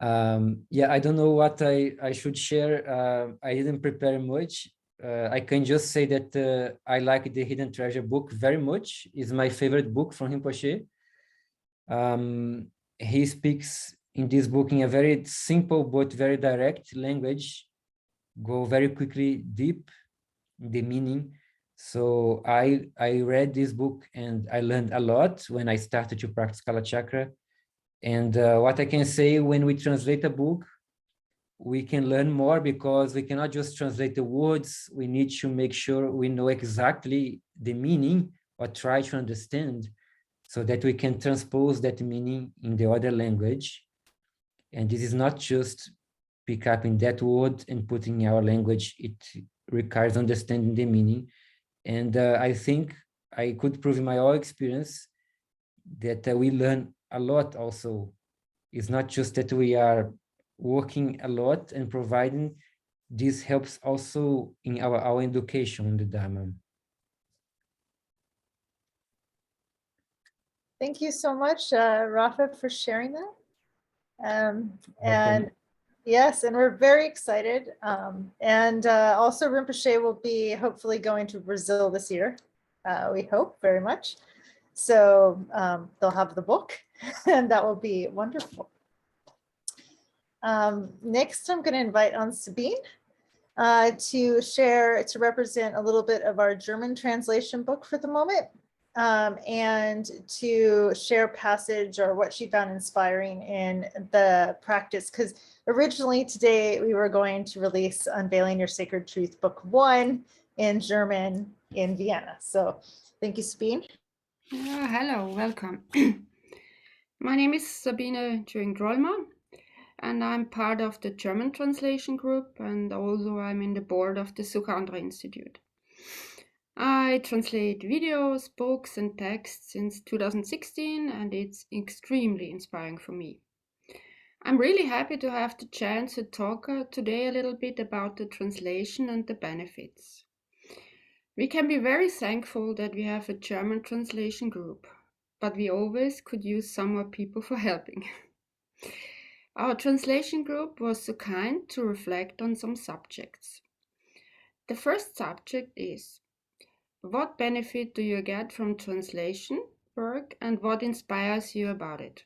Yeah, I don't know what I should share. I didn't prepare much. I can just say that I like the Hidden Treasure book very much. It's my favorite book from Rinpoche. He speaks in this book in a very simple but very direct language, go very quickly deep in the meaning. So I read this book and I learned a lot when I started to practice Kalachakra. And what I can say, when we translate a book, we can learn more, because we cannot just translate the words. We need to make sure we know exactly the meaning, or try to understand, so that we can transpose that meaning in the other language. And this is not just pick up in that word and put in our language. It requires understanding the meaning. And I think I could prove in my own experience that we learn a lot also. It's not just that we are working a lot and providing, this helps also in our education in the Dharma. Thank you so much, Rafa, for sharing that. And yes, and we're very excited. And also Rinpoche will be hopefully going to Brazil this year. We hope very much. So they'll have the book and that will be wonderful. Next, I'm going to invite on Sabine to share, to represent a little bit of our German translation book for the moment, and to share passage or what she found inspiring in the practice. Because originally today we were going to release Unveiling Your Sacred Truth Book 1 in German in Vienna. So thank you, Sabine. Hello, welcome. My name is Sabine Khentrul, and I'm part of the German translation group, and also I'm in the board of the Sukhandra Institute. I translate videos, books, and texts since 2016, and it's extremely inspiring for me. I'm really happy to have the chance to talk today a little bit about the translation and the benefits. We can be very thankful that we have a German translation group, but we always could use some more people for helping. Our translation group was so kind to reflect on some subjects. The first subject is, what benefit do you get from translation work and what inspires you about it?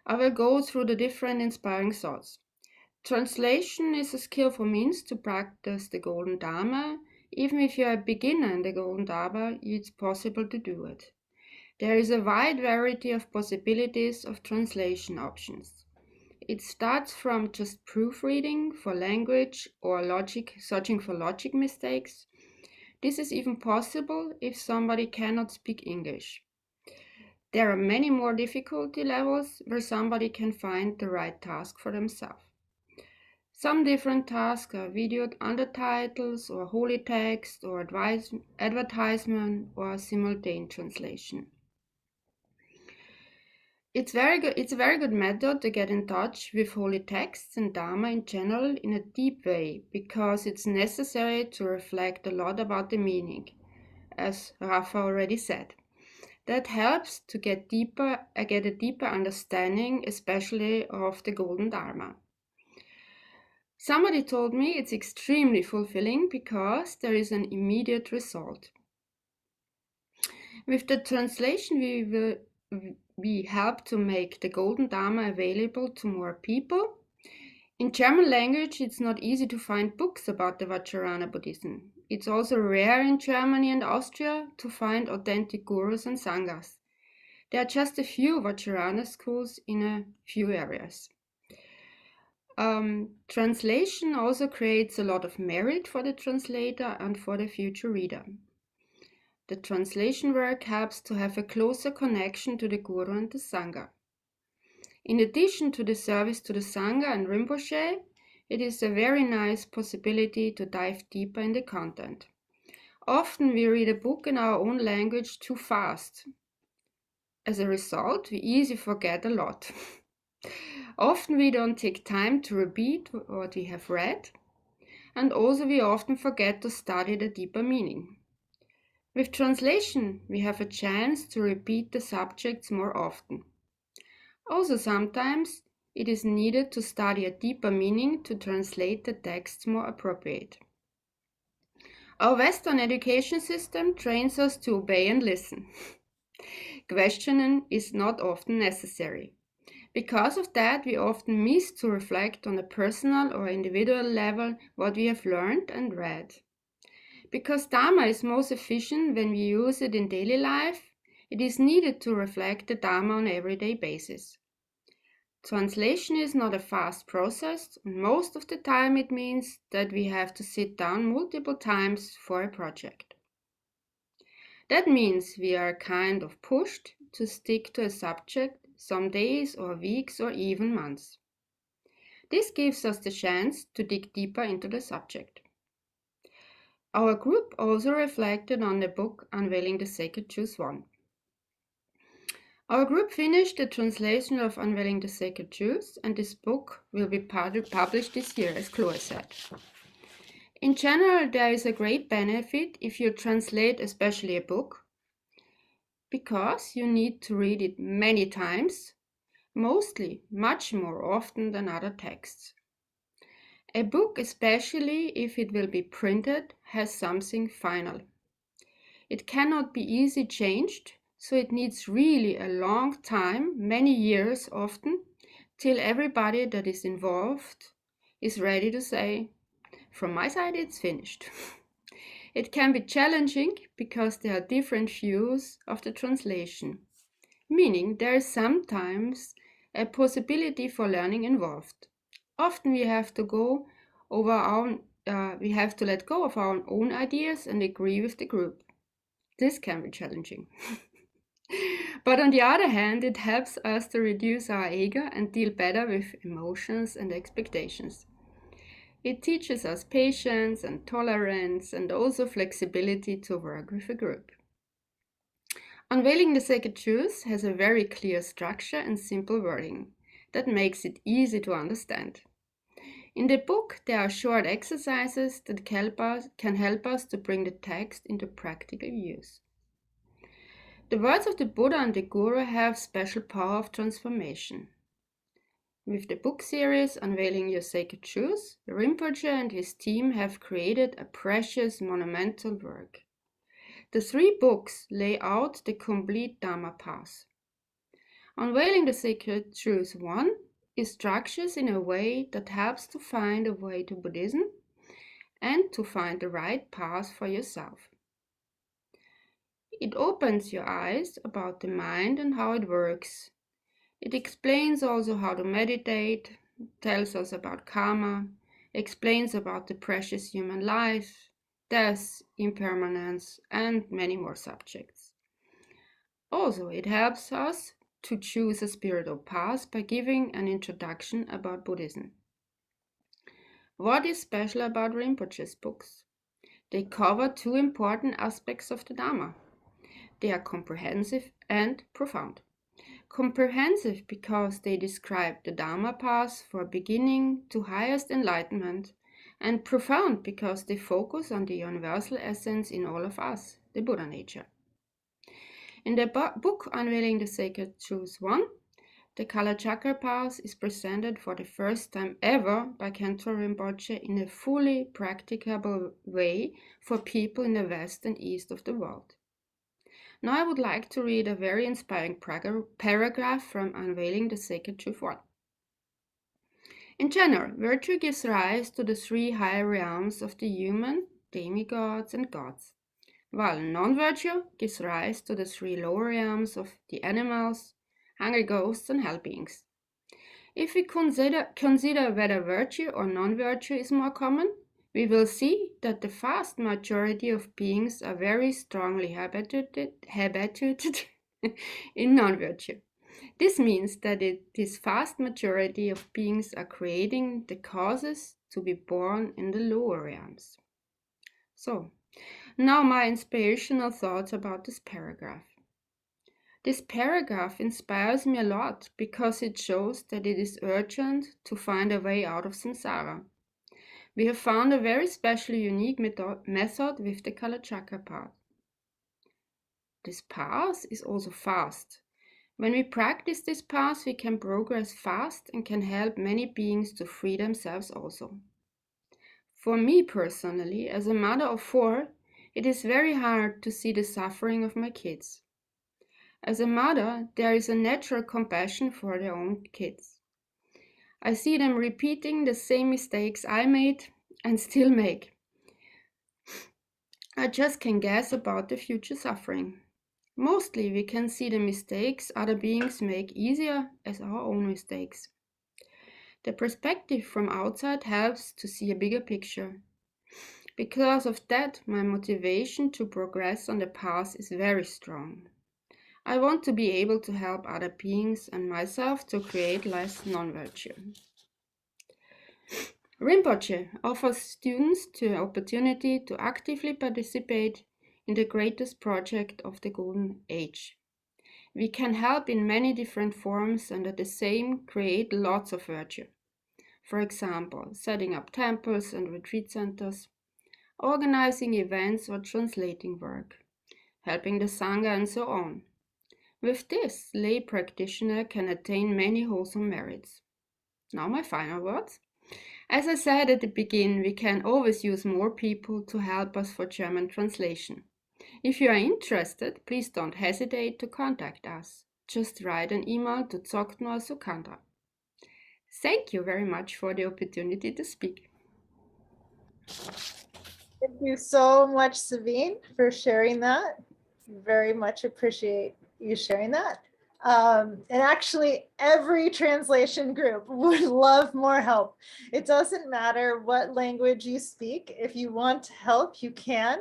I will go through the different inspiring thoughts. Translation is a skillful means to practice the Golden Dharma. Even if you are a beginner in the Golden Dharma, it's possible to do it. There is a wide variety of possibilities of translation options. It starts from just proofreading for language or logic, searching for logic mistakes. This is even possible if somebody cannot speak English. There are many more difficulty levels where somebody can find the right task for themselves. Some different tasks are video undertitles or holy text or advertisement or simultaneous translation. It's a very good method to get in touch with holy texts and Dharma in general in a deep way, because it's necessary to reflect a lot about the meaning, as Rafa already said. That helps to get a deeper understanding, especially of the Golden Dharma. Somebody told me it's extremely fulfilling because there is an immediate result. With the translation, we help to make the Golden Dharma available to more people. In German language, it's not easy to find books about the Vajrayana Buddhism. It's also rare in Germany and Austria to find authentic gurus and sanghas. There are just a few Vajrayana schools in a few areas. Translation also creates a lot of merit for the translator and for the future reader. The translation work helps to have a closer connection to the Guru and the Sangha. In addition to the service to the Sangha and Rinpoche, it is a very nice possibility to dive deeper in the content. Often we read a book in our own language too fast. As a result, we easily forget a lot. Often we don't take time to repeat what we have read, and also we often forget to study the deeper meaning. With translation, we have a chance to repeat the subjects more often. Also, sometimes it is needed to study a deeper meaning to translate the text more appropriate. Our Western education system trains us to obey and listen. Questioning is not often necessary. Because of that, we often miss to reflect on a personal or individual level what we have learned and read. Because Dharma is most efficient when we use it in daily life, it is needed to reflect the Dharma on an everyday basis. Translation is not a fast process, and most of the time it means that we have to sit down multiple times for a project. That means we are kind of pushed to stick to a subject some days or weeks or even months. This gives us the chance to dig deeper into the subject. Our group also reflected on the book Unveiling the Sacred Truth 1. Our group finished the translation of Unveiling the Sacred Truth, and this book will be published this year, as Chloe said. In general, there is a great benefit if you translate especially a book, because you need to read it many times, mostly much more often than other texts. A book, especially if it will be printed, has something final. It cannot be easily changed, so it needs really a long time, many years often, till everybody that is involved is ready to say, from my side it's finished. It can be challenging because there are different views of the translation, meaning there is sometimes a possibility for learning involved. Often we have to let go of our own ideas and agree with the group. This can be challenging. But on the other hand, it helps us to reduce our ego and deal better with emotions and expectations. It teaches us patience and tolerance and also flexibility to work with a group. Unveiling the Sacred Truth has a very clear structure and simple wording that makes it easy to understand. In the book, there are short exercises that can help us to bring the text into practical use. The words of the Buddha and the Guru have special power of transformation. With the book series Unveiling Your Sacred Truth, Rinpoche and his team have created a precious monumental work. The 3 books lay out the complete Dharma path. Unveiling the Sacred Truth 1 is structured in a way that helps to find a way to Buddhism and to find the right path for yourself. It opens your eyes about the mind and how it works. It explains also how to meditate, tells us about karma, explains about the precious human life, death, impermanence, and many more subjects. Also, it helps us to choose a spiritual path by giving an introduction about Buddhism. What is special about Rinpoche's books? They cover 2 important aspects of the Dharma. They are comprehensive and profound. Comprehensive because they describe the Dharma path for beginning to highest enlightenment, and profound because they focus on the universal essence in all of us, the Buddha nature. In the book Unveiling the Sacred Truth 1, the Kalachakra path is presented for the first time ever by Khentrul Rinpoche in a fully practicable way for people in the west and east of the world. Now I would like to read a very inspiring paragraph from Unveiling the Sacred Truth 1. In general, virtue gives rise to the 3 higher realms of the human, demigods, and gods, while non-virtue gives rise to the 3 lower realms of the animals, hungry ghosts, and hell beings. If we consider whether virtue or non-virtue is more common, we will see that the vast majority of beings are very strongly habituated in non-virtue. This means that this vast majority of beings are creating the causes to be born in the lower realms. So, now my inspirational thoughts about this paragraph. This paragraph inspires me a lot because it shows that it is urgent to find a way out of samsara. We have found a very special, unique method with the Kalachakra path. This path is also fast. When we practice this path, we can progress fast and can help many beings to free themselves also. For me personally, as a mother of 4, it is very hard to see the suffering of my kids. As a mother, there is a natural compassion for their own kids. I see them repeating the same mistakes I made and still make. I just can guess about the future suffering. Mostly we can see the mistakes other beings make easier as our own mistakes. The perspective from outside helps to see a bigger picture. Because of that, my motivation to progress on the path is very strong. I want to be able to help other beings and myself to create less non-virtue. Rinpoche offers students the opportunity to actively participate in the greatest project of the Golden Age. We can help in many different forms and at the same create lots of virtue. For example, setting up temples and retreat centers, organizing events or translating work, helping the Sangha and so on. With this, lay practitioner can attain many wholesome merits. Now my final words. As I said at the beginning, we can always use more people to help us for German translation. If you are interested, please don't hesitate to contact us. Just write an email to Dzokden or Sukandra. Thank you very much for the opportunity to speak. Thank you so much, Sabine, for sharing that. Very much appreciate you sharing that. And actually, every translation group would love more help. It doesn't matter what language you speak. If you want help, you can.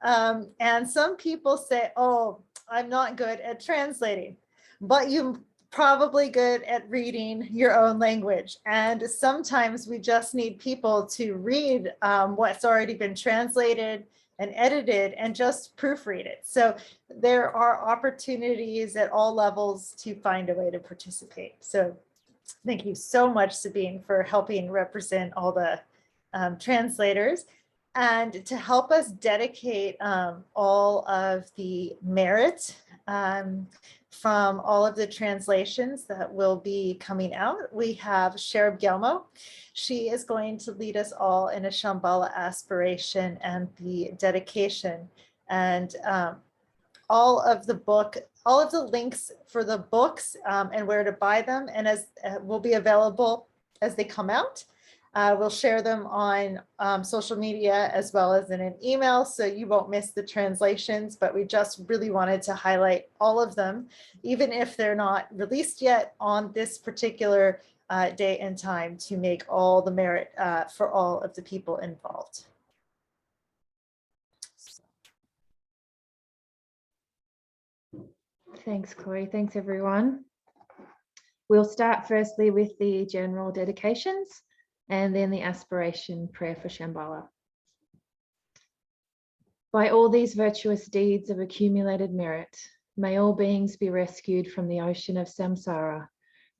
And some people say, oh, I'm not good at translating, but you're probably good at reading your own language. And sometimes we just need people to read what's already been translated and edited and just proofread it. So there are opportunities at all levels to find a way to participate. So thank you so much, Sabine, for helping represent all the translators and to help us dedicate all of the merit from all of the translations that will be coming out. We have Cherub Gelmo. She is going to lead us all in a Shambhala aspiration and the dedication. And all of the links for the books and where to buy them and as will be available as they come out. We'll share them on social media as well as in an email, so you won't miss the translations, but we just really wanted to highlight all of them, even if they're not released yet on this particular day and time, to make all the merit for all of the people involved. Thanks, Chloe. Thanks, everyone. We'll start firstly with the general dedications and then the aspiration prayer for Shambhala. By all these virtuous deeds of accumulated merit, may all beings be rescued from the ocean of samsara,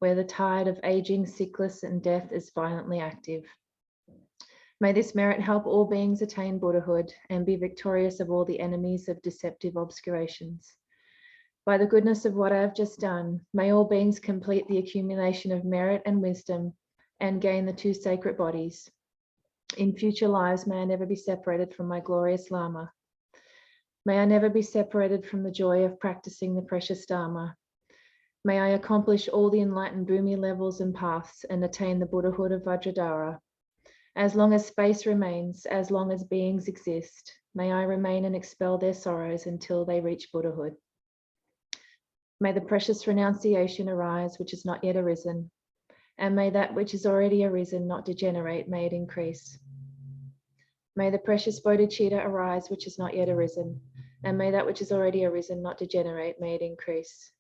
where the tide of aging, sickness, and death is violently active. May this merit help all beings attain Buddhahood and be victorious of all the enemies of deceptive obscurations. By the goodness of what I have just done, may all beings complete the accumulation of merit and wisdom and gain the two sacred bodies. In future lives, may I never be separated from my glorious Lama. May I never be separated from the joy of practicing the precious Dharma. May I accomplish all the enlightened Bhumi levels and paths and attain the Buddhahood of Vajradhara. As long as space remains, as long as beings exist, may I remain and expel their sorrows until they reach Buddhahood. May the precious renunciation arise, which has not yet arisen, and may that which is already arisen not degenerate, may it increase. May the precious bodhicitta arise, which has not yet arisen, and may that which is already arisen not degenerate, may it increase.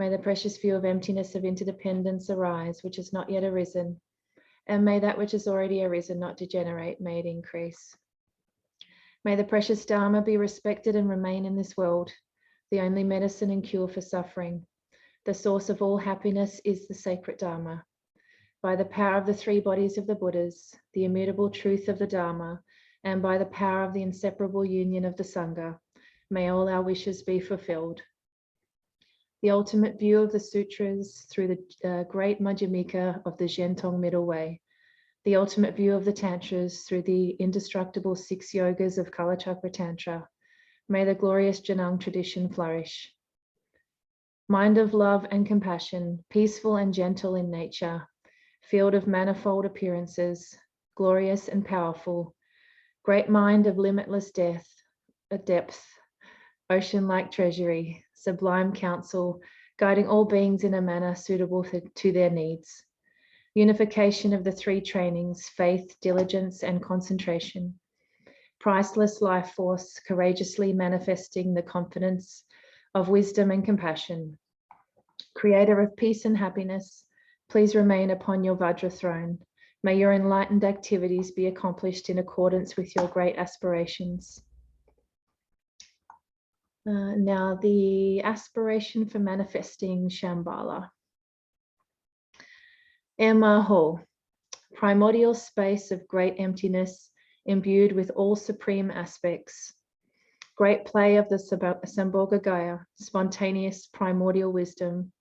May the precious view of emptiness of interdependence arise, which has not yet arisen, and may that which has already arisen not degenerate, may it increase. May the precious Dharma be respected and remain in this world, the only medicine and cure for suffering. The source of all happiness is the sacred Dharma. By the power of the three bodies of the Buddhas, the immutable truth of the Dharma, and by the power of the inseparable union of the Sangha, may all our wishes be fulfilled. The ultimate view of the sutras through the great Madhyamika of the Zhentong Middle Way, the ultimate view of the tantras through the indestructible 6 yogas of Kalachakra Tantra, may the glorious Jonang tradition flourish. mind of love and compassion, peaceful and gentle in nature, field of manifold appearances, glorious and powerful, great mind of limitless depth, ocean-like treasury, sublime counsel, guiding all beings in a manner suitable to their needs. Unification of the three trainings, faith, diligence, and concentration. Priceless life force, courageously manifesting the confidence of wisdom and compassion. Creator of peace and happiness, please remain upon your Vajra throne. May your enlightened activities be accomplished in accordance with your great aspirations. Now the aspiration for manifesting Shambhala. Emaho, primordial space of great emptiness, imbued with all supreme aspects. Great play of the Sambhogagaya, spontaneous primordial wisdom.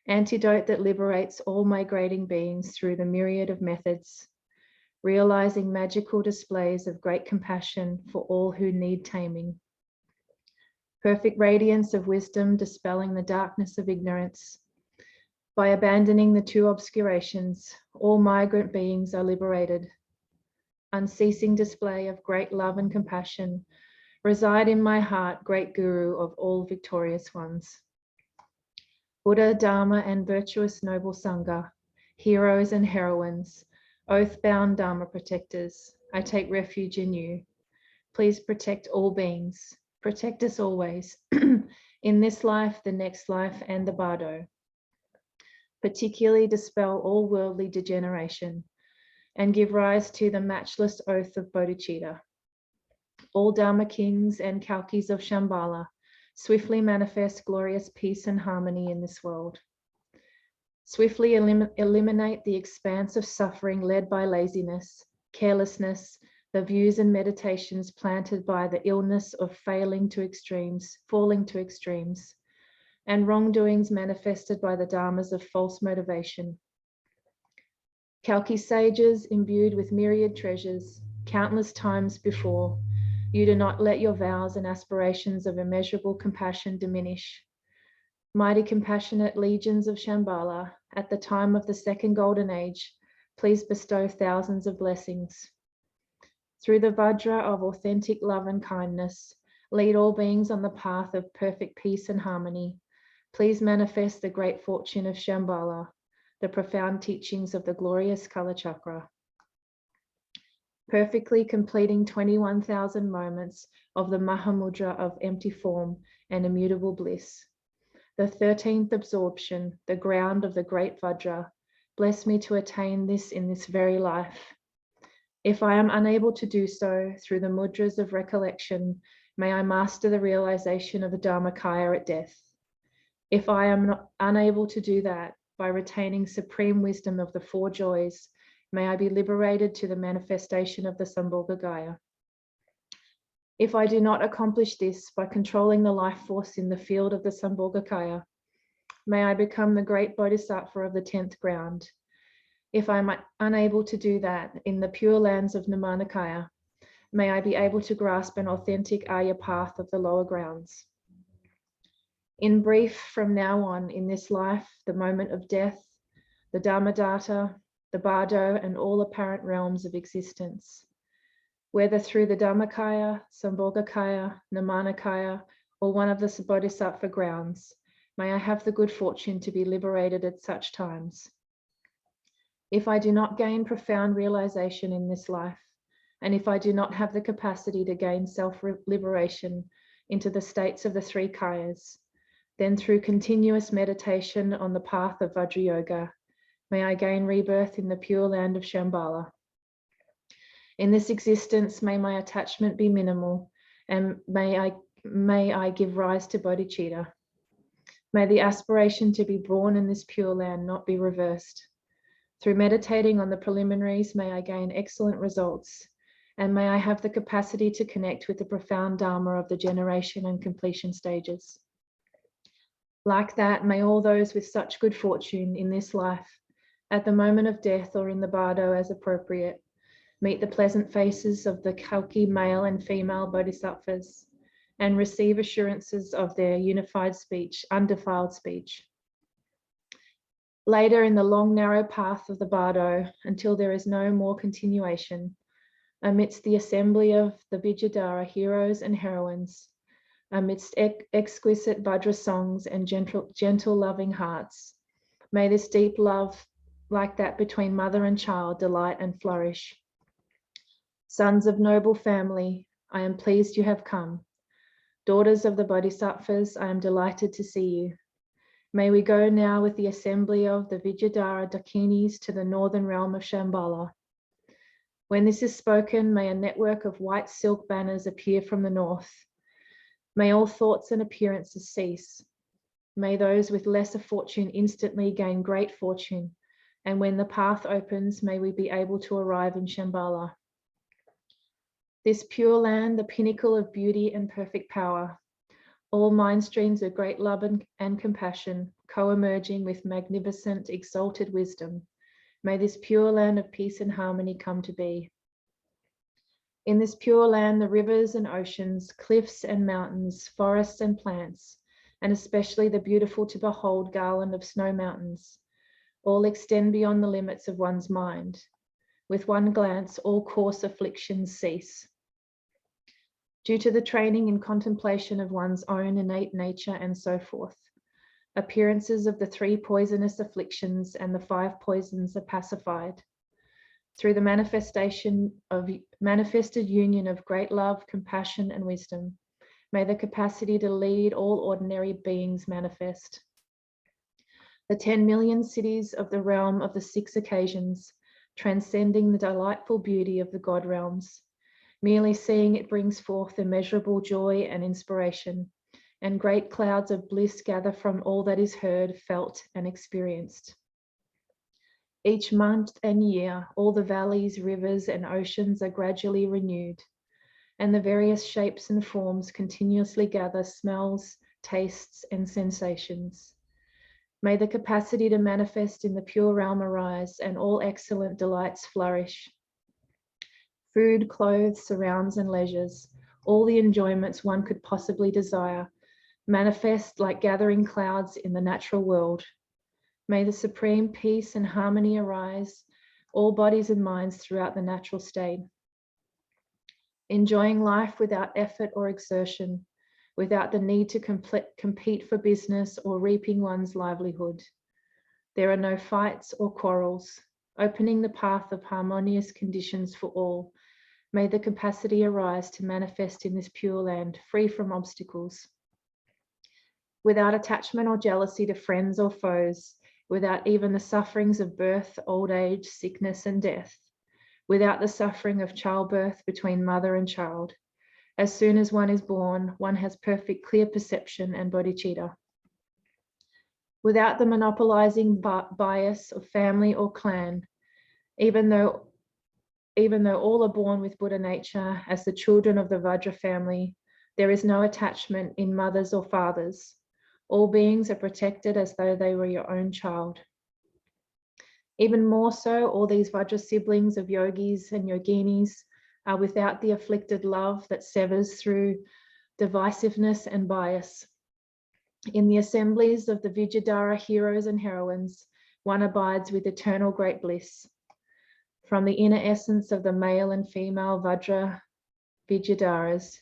Antidote that liberates all migrating beings through the myriad of methods. Realizing magical displays of great compassion for all who need taming. Perfect radiance of wisdom dispelling the darkness of ignorance. By abandoning the two obscurations, all migrant beings are liberated. Unceasing display of great love and compassion. Reside in my heart, great Guru of all victorious ones. Buddha, Dharma, and virtuous noble Sangha, heroes and heroines, oath-bound Dharma protectors, I take refuge in you. Please protect all beings. Protect us always, in this life, the next life, and the bardo. Particularly dispel all worldly degeneration and give rise to the matchless oath of bodhicitta. All Dharma kings and kalkis of Shambhala swiftly manifest glorious peace and harmony in this world. Swiftly eliminate the expanse of suffering led by laziness, carelessness, the views and meditations planted by the illness of falling to extremes, and wrongdoings manifested by the dharmas of false motivation. Kalki sages imbued with myriad treasures, countless times before, you do not let your vows and aspirations of immeasurable compassion diminish. Mighty compassionate legions of Shambhala, at the time of the second golden age, please bestow thousands of blessings. Through the Vajra of authentic love and kindness, lead all beings on the path of perfect peace and harmony. Please manifest the great fortune of Shambhala, the profound teachings of the glorious Kalachakra. Perfectly completing 21,000 moments of the Mahamudra of empty form and immutable bliss. The 13th absorption, the ground of the great Vajra, bless me to attain this in this very life. If I am unable to do so through the mudras of recollection, may I master the realization of the Dharmakaya at death. If I am unable to do that by retaining supreme wisdom of the four joys, may I be liberated to the manifestation of the Sambhogagaya. If I do not accomplish this by controlling the life force in the field of the Sambhogakaya, may I become the great Bodhisattva of the 10th ground. If I am unable to do that in the pure lands of Nirmanakaya, may I be able to grasp an authentic Arya path of the lower grounds. In brief, from now on in this life, the moment of death, the Dharmadhata, the bardo, and all apparent realms of existence, whether through the Dharmakaya, Sambhogakaya, Nirmanakaya, or one of the Bodhisattva grounds, may I have the good fortune to be liberated at such times. If I do not gain profound realization in this life, and if I do not have the capacity to gain self-liberation into the states of the three kayas, then through continuous meditation on the path of Vajra Yoga, may I gain rebirth in the pure land of Shambhala. In this existence, may my attachment be minimal, and may I give rise to bodhicitta. May the aspiration to be born in this pure land not be reversed. Through meditating on the preliminaries, may I gain excellent results, and may I have the capacity to connect with the profound Dharma of the generation and completion stages. Like that, may all those with such good fortune in this life, at the moment of death or in the bardo as appropriate, meet the pleasant faces of the Kalki male and female bodhisattvas, and receive assurances of their unified speech, undefiled speech. Later in the long narrow path of the bardo, until there is no more continuation, amidst the assembly of the Vidyadhara heroes and heroines, amidst exquisite Vajra songs and gentle loving hearts, may this deep love like that between mother and child delight and flourish. Sons of noble family, I am pleased you have come. Daughters of the Bodhisattvas, I am delighted to see you. May we go now with the assembly of the Vidyadhara Dakinis to the northern realm of Shambhala. When this is spoken, may a network of white silk banners appear from the north. May all thoughts and appearances cease. May those with lesser fortune instantly gain great fortune. And when the path opens, may we be able to arrive in Shambhala. This pure land, the pinnacle of beauty and perfect power. All mind streams of great love and compassion, co-emerging with magnificent, exalted wisdom. May this pure land of peace and harmony come to be. In this pure land, the rivers and oceans, cliffs and mountains, forests and plants, and especially the beautiful to behold garland of snow mountains, all extend beyond the limits of one's mind. With one glance, all coarse afflictions cease. Due to the training and contemplation of one's own innate nature and so forth, appearances of the 3 poisonous afflictions and the 5 poisons are pacified. Through the manifested union of great love, compassion, and wisdom, may the capacity to lead all ordinary beings manifest. The 10 million cities of the realm of the 6 occasions, transcending the delightful beauty of the God realms. Merely seeing it brings forth immeasurable joy and inspiration, and great clouds of bliss gather from all that is heard, felt, and experienced. Each month and year, all the valleys, rivers, and oceans are gradually renewed, and the various shapes and forms continuously gather smells, tastes, and sensations. May the capacity to manifest in the pure realm arise, and all excellent delights flourish. Food, clothes, surrounds, and leisures, all the enjoyments one could possibly desire, manifest like gathering clouds in the natural world. May the supreme peace and harmony arise, all bodies and minds throughout the natural state. Enjoying life without effort or exertion, without the need to compete for business or reaping one's livelihood. There are no fights or quarrels, opening the path of harmonious conditions for all. May the capacity arise to manifest in this pure land, free from obstacles. Without attachment or jealousy to friends or foes, without even the sufferings of birth, old age, sickness, and death, without the suffering of childbirth between mother and child. As soon as one is born, one has perfect clear perception and bodhicitta. Without the monopolizing bias of family or clan, even though all are born with Buddha nature as the children of the Vajra family, there is no attachment in mothers or fathers. All beings are protected as though they were your own child. Even more so, all these Vajra siblings of yogis and yoginis are without the afflicted love that severs through divisiveness and bias. In the assemblies of the Vidyadhara heroes and heroines, one abides with eternal great bliss. From the inner essence of the male and female Vajra Vidyadharas,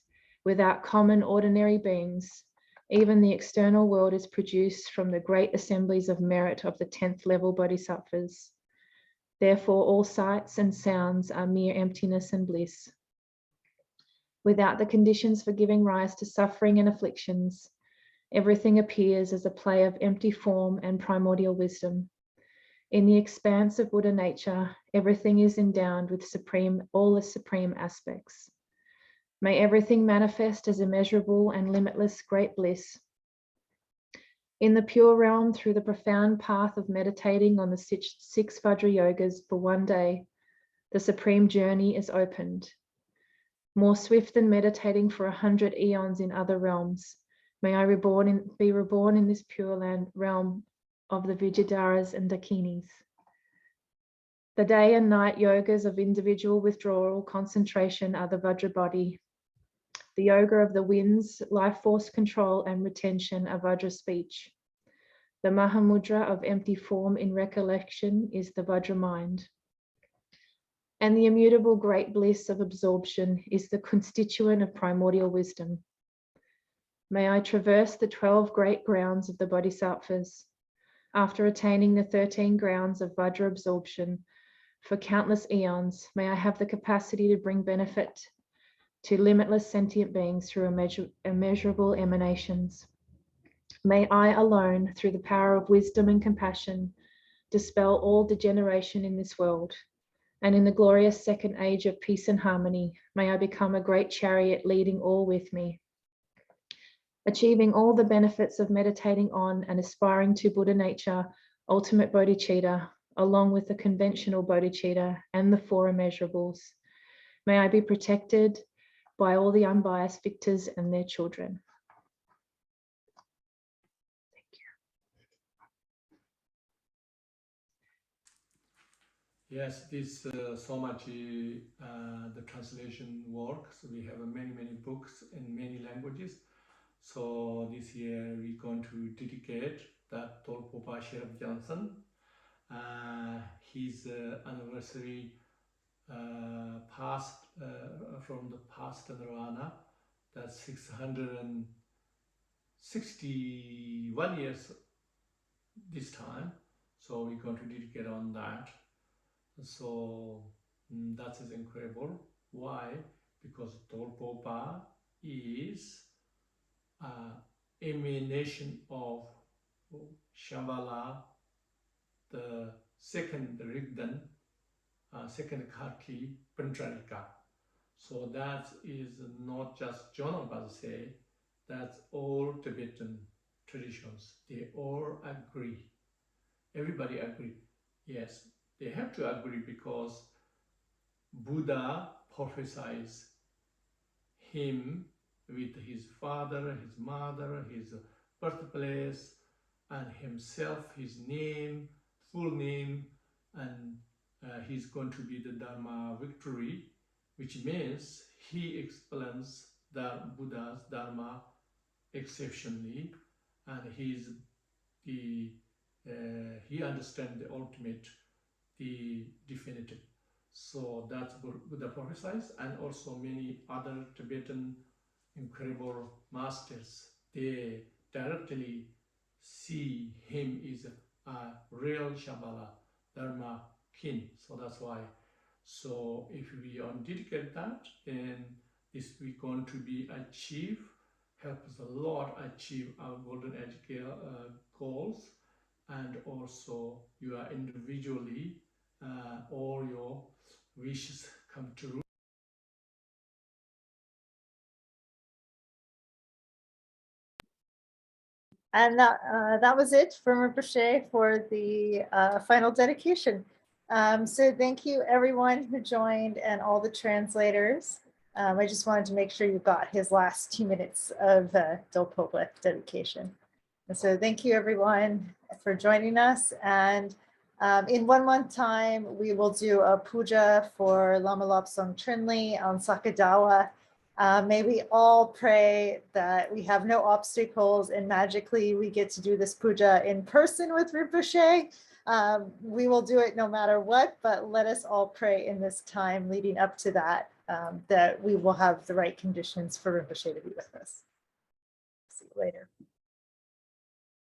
without common ordinary beings, even the external world is produced from the great assemblies of merit of the 10th level bodhisattvas. Therefore, all sights and sounds are mere emptiness and bliss. Without the conditions for giving rise to suffering and afflictions, everything appears as a play of empty form and primordial wisdom. In the expanse of Buddha nature, everything is endowed with all the supreme aspects. May everything manifest as immeasurable and limitless great bliss. In the pure realm, through the profound path of meditating on the 6 Vajra yogas for one day, the supreme journey is opened. More swift than meditating for 100 eons in other realms, may I be reborn in this pure land realm of the Vidyadharas and Dakinis. The day and night yogas of individual withdrawal concentration are the Vajra body. the yoga of the winds, life force control and retention of Vajra speech. The Mahamudra of empty form in recollection is the Vajra mind. And the immutable great bliss of absorption is the constituent of primordial wisdom. May I traverse the 12 great grounds of the Bodhisattvas. After attaining the 13 grounds of Vajra absorption for countless eons, may I have the capacity to bring benefit to limitless sentient beings through immeasurable emanations. May I alone, through the power of wisdom and compassion, dispel all degeneration in this world. And in the glorious second age of peace and harmony, may I become a great chariot leading all with me, achieving all the benefits of meditating on and aspiring to Buddha nature, ultimate bodhicitta, along with the conventional bodhicitta and the four immeasurables. May I be protected by all the unbiased victors and their children. Yes, this so much the translation works. We have many books in many languages. So this year we're going to dedicate that Tolpopa Sherab Johnson. His anniversary past from the past nirvana. That's 661 years this time. So we're going to dedicate on that. So that is incredible. Why? Because Tolpopa is emanation of Shambhala, the second Rigdan, second Karki, Pantralika. So that is not just Jonang say, that's all Tibetan traditions. They all agree. Everybody agree. Yes, they have to agree because Buddha prophesies him with his father, his mother, his birthplace, and himself, his name, full name, and he's going to be the Dharma victory, which means he explains the Buddha's Dharma exceptionally, and he understands the ultimate, the definitive. So that's Buddha prophesies, and also many other Tibetan incredible masters. They directly see him as a real Shambhala Dharma king. So that's why. So if we dedicate that, then this we're going to be help us a lot achieve our golden age goals, and also you are individually all your wishes come true. And that was it from Rinpoche for the final dedication. So thank you everyone who joined and all the translators. I just wanted to make sure you got his last 2 minutes of Dolpopa dedication. And so thank you everyone for joining us. And in 1 month time, we will do a puja for Lama Lobsang Trinley on Sakadawa. May we all pray that we have no obstacles and magically we get to do this puja in person with Rinpoche. We will do it no matter what, but let us all pray in this time leading up to that, that we will have the right conditions for Rinpoche to be with us. See you later.